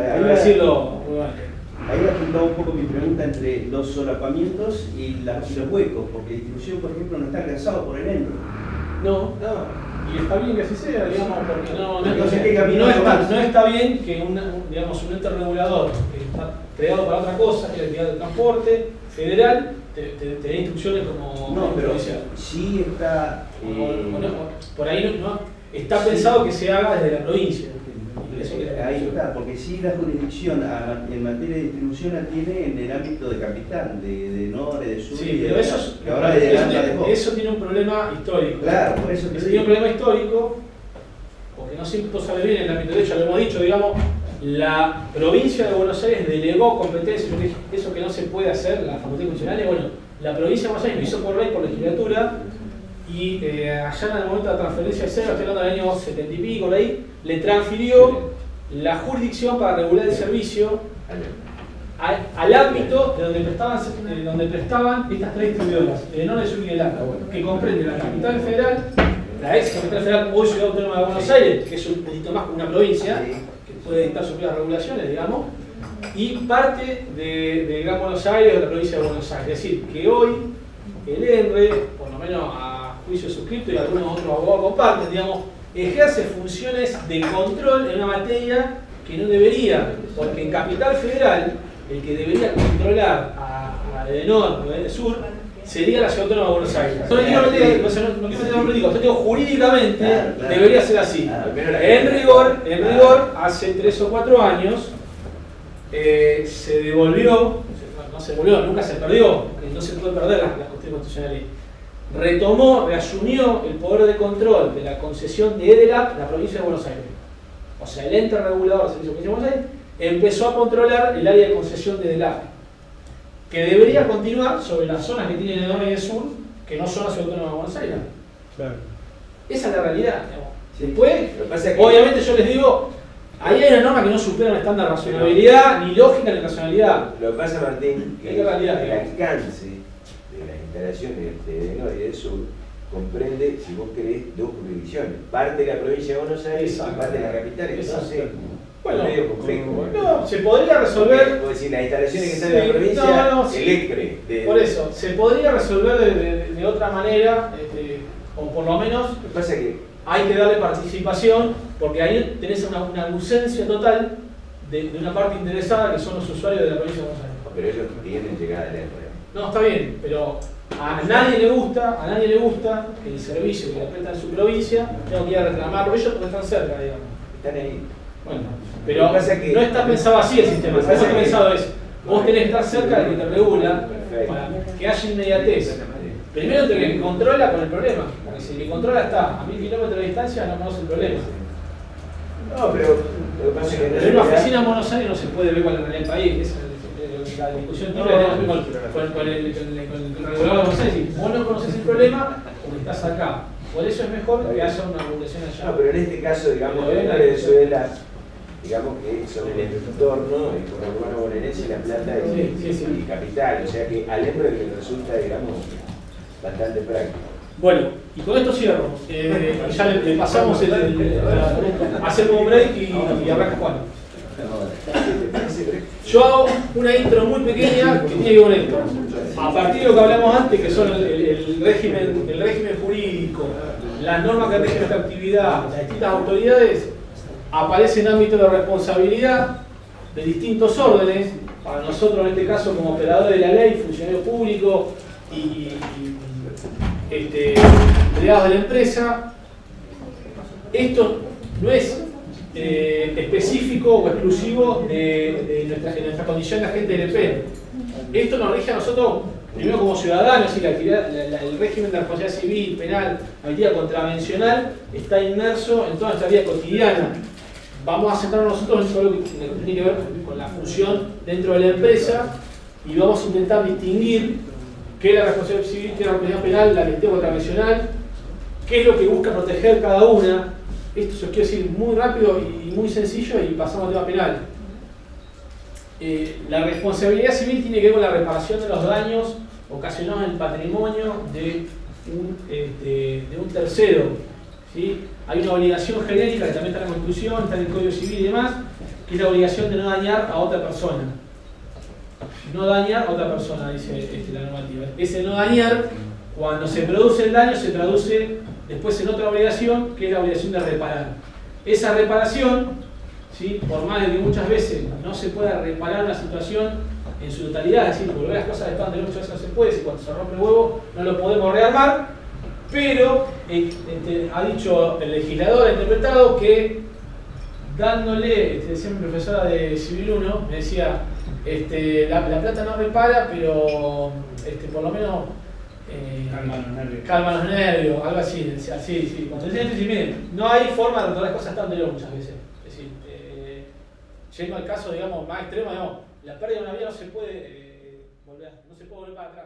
ahí apuntaba un poco mi pregunta entre los solapamientos y los huecos, porque distribución, por ejemplo, no está alcanzado por el ENRE. No. Y está bien que así sea, digamos, porque no está bien que un ente regulador que está creado para otra cosa, que es la actividad del transporte federal, te dé instrucciones como provincial. Sí está... por ahí no está pensado que se haga desde la provincia. Ahí está, porque sí la jurisdicción en materia de distribución la tiene en el ámbito de capital, de norte, de sur. Sí, pero eso tiene un problema histórico. Claro, por eso tiene un problema histórico, porque no siempre sale bien en el ámbito de hecho, lo hemos dicho, digamos, la provincia de Buenos Aires delegó competencias, eso que no se puede hacer, las facultades funcionales, bueno, la provincia de Buenos Aires lo hizo por ley, por legislatura, y allá en el momento de la transferencia de cero, estoy hablando del año 70 y pico, por ahí, le transfirió la jurisdicción para regular el servicio al ámbito de donde prestaban estas tres distribuidoras, el Norte, Sur y el Alta, que comprende la capital federal, la ex capital federal, hoy Ciudad Autónoma de Buenos Aires, que es un poquito más como una provincia, que puede dictar sus propias regulaciones, digamos, y parte de Gran Buenos Aires o de la provincia de Buenos Aires. Es decir, que hoy el ENRE, por lo menos a juicio suscripto y algunos otros abogados comparten, digamos, ejerce funciones de control en una materia que no debería, porque en Capital Federal el que debería controlar a Edenor o a Edesur sería la Ciudad Autónoma de Buenos Aires. No quiero meter nombre político, yo digo jurídicamente debería ser así. En rigor, hace 3 o 4 años se devolvió, no se devolvió, nunca se perdió, porque no se puede perder la cuestión constitucional. Retomó, reasumió el poder de control de la concesión de EDELAC la provincia de Buenos Aires. O sea, el ente regulador del Servicio de Buenos Aires empezó a controlar el área de concesión de EDELAC, que debería continuar sobre las zonas que tienen el norte y el sur, que no son la Ciudad Autónoma de Buenos Aires. Claro. Esa es la realidad. Después, obviamente yo les digo, ahí hay una norma que no supera un estándar de razonabilidad, ni lógica ni racionalidad. Lo que pasa, Martín, que es realidad, el alcance de las instalaciones del norte y del sur comprende, si vos querés, 2 jurisdicciones. Parte de la provincia de Buenos Aires y parte de la capital. Entonces, bueno, medio complejo. No, se podría resolver. Es decir, las instalaciones que están en la provincia, el ECRE. Por eso, se podría resolver de otra manera, o por lo menos. Lo que pasa es que hay que darle participación, porque ahí tenés una ausencia total de una parte interesada que son los usuarios de la provincia de Buenos Aires. Pero ellos tienen llegada al ECRE. No, está bien, pero a nadie le gusta que el servicio que le prestan en su provincia tenga que ir a reclamarlo, ellos porque están cerca, digamos. Están ahí. Bueno, pero no está pensado así el sistema, está pensado es, vos tenés que estar cerca del que te regula para que haya inmediatez. Primero el que controla con el problema, porque si el que controla está a 1000 kilómetros de distancia no conoce el problema. No, pero lo que pasa es que pero en una oficina en Buenos Aires no se puede ver cuál es la realidad del país. La discusión típica que tenemos con el regulador de Buenos Aires. Vos no conocés el problema porque estás acá. Por eso es mejor que haya una regulación allá. No, pero en este caso, digamos, en Venezuela, digamos que son el entorno, el conurbano bonaerense, La Plata y Capital. O sea que al EMBRE le resulta, digamos, bastante práctico. Bueno, y con esto cierro. Ya le pasamos hacemos un break y arranca Juan. Yo hago una intro muy pequeña que tiene que ver con esto. A partir de lo que hablamos antes, que son el régimen jurídico, las normas que rigen esta actividad, las distintas autoridades, aparecen ámbitos de responsabilidad de distintos órdenes. Para nosotros, en este caso, como operadores de la ley, funcionarios públicos y empleados de la empresa, esto no es específico o exclusivo de nuestra condición de agente del EP. Esto nos rige a nosotros, primero como ciudadanos, y el régimen de responsabilidad civil, penal, la actividad contravencional está inmerso en toda nuestra vida cotidiana. Vamos a centrarnos nosotros en todo lo que tiene que ver con la función dentro de la empresa y vamos a intentar distinguir qué es la responsabilidad civil, qué es la responsabilidad penal, la actividad contravencional, qué es lo que busca proteger cada una. Esto se os quiero decir muy rápido y muy sencillo y pasamos al tema penal. La responsabilidad civil tiene que ver con la reparación de los daños ocasionados en el patrimonio de un tercero. ¿Sí? Hay una obligación genérica que también está en la Constitución, está en el Código Civil y demás, que es la obligación de no dañar a otra persona. No dañar a otra persona, dice la normativa. Ese no dañar, cuando se produce el daño, se traduce después en otra obligación, que es la obligación de reparar. Esa reparación, ¿sí? Por más de que muchas veces no se pueda reparar una situación en su totalidad, es decir, volver las cosas de estaban de muchas veces no se puede, si cuando se rompe el huevo no lo podemos rearmar, pero ha dicho el legislador, ha interpretado que dándole, decía mi profesora de Civil 1, me decía, la plata no repara, pero por lo menos calma los nervios, algo así. Sí. Cuando decía esto, miren, no hay forma de retornar las cosas tan de muchas veces. Es decir, yendo al caso, digamos, más extremo, digamos, la pérdida de una vida no se puede volver para atrás.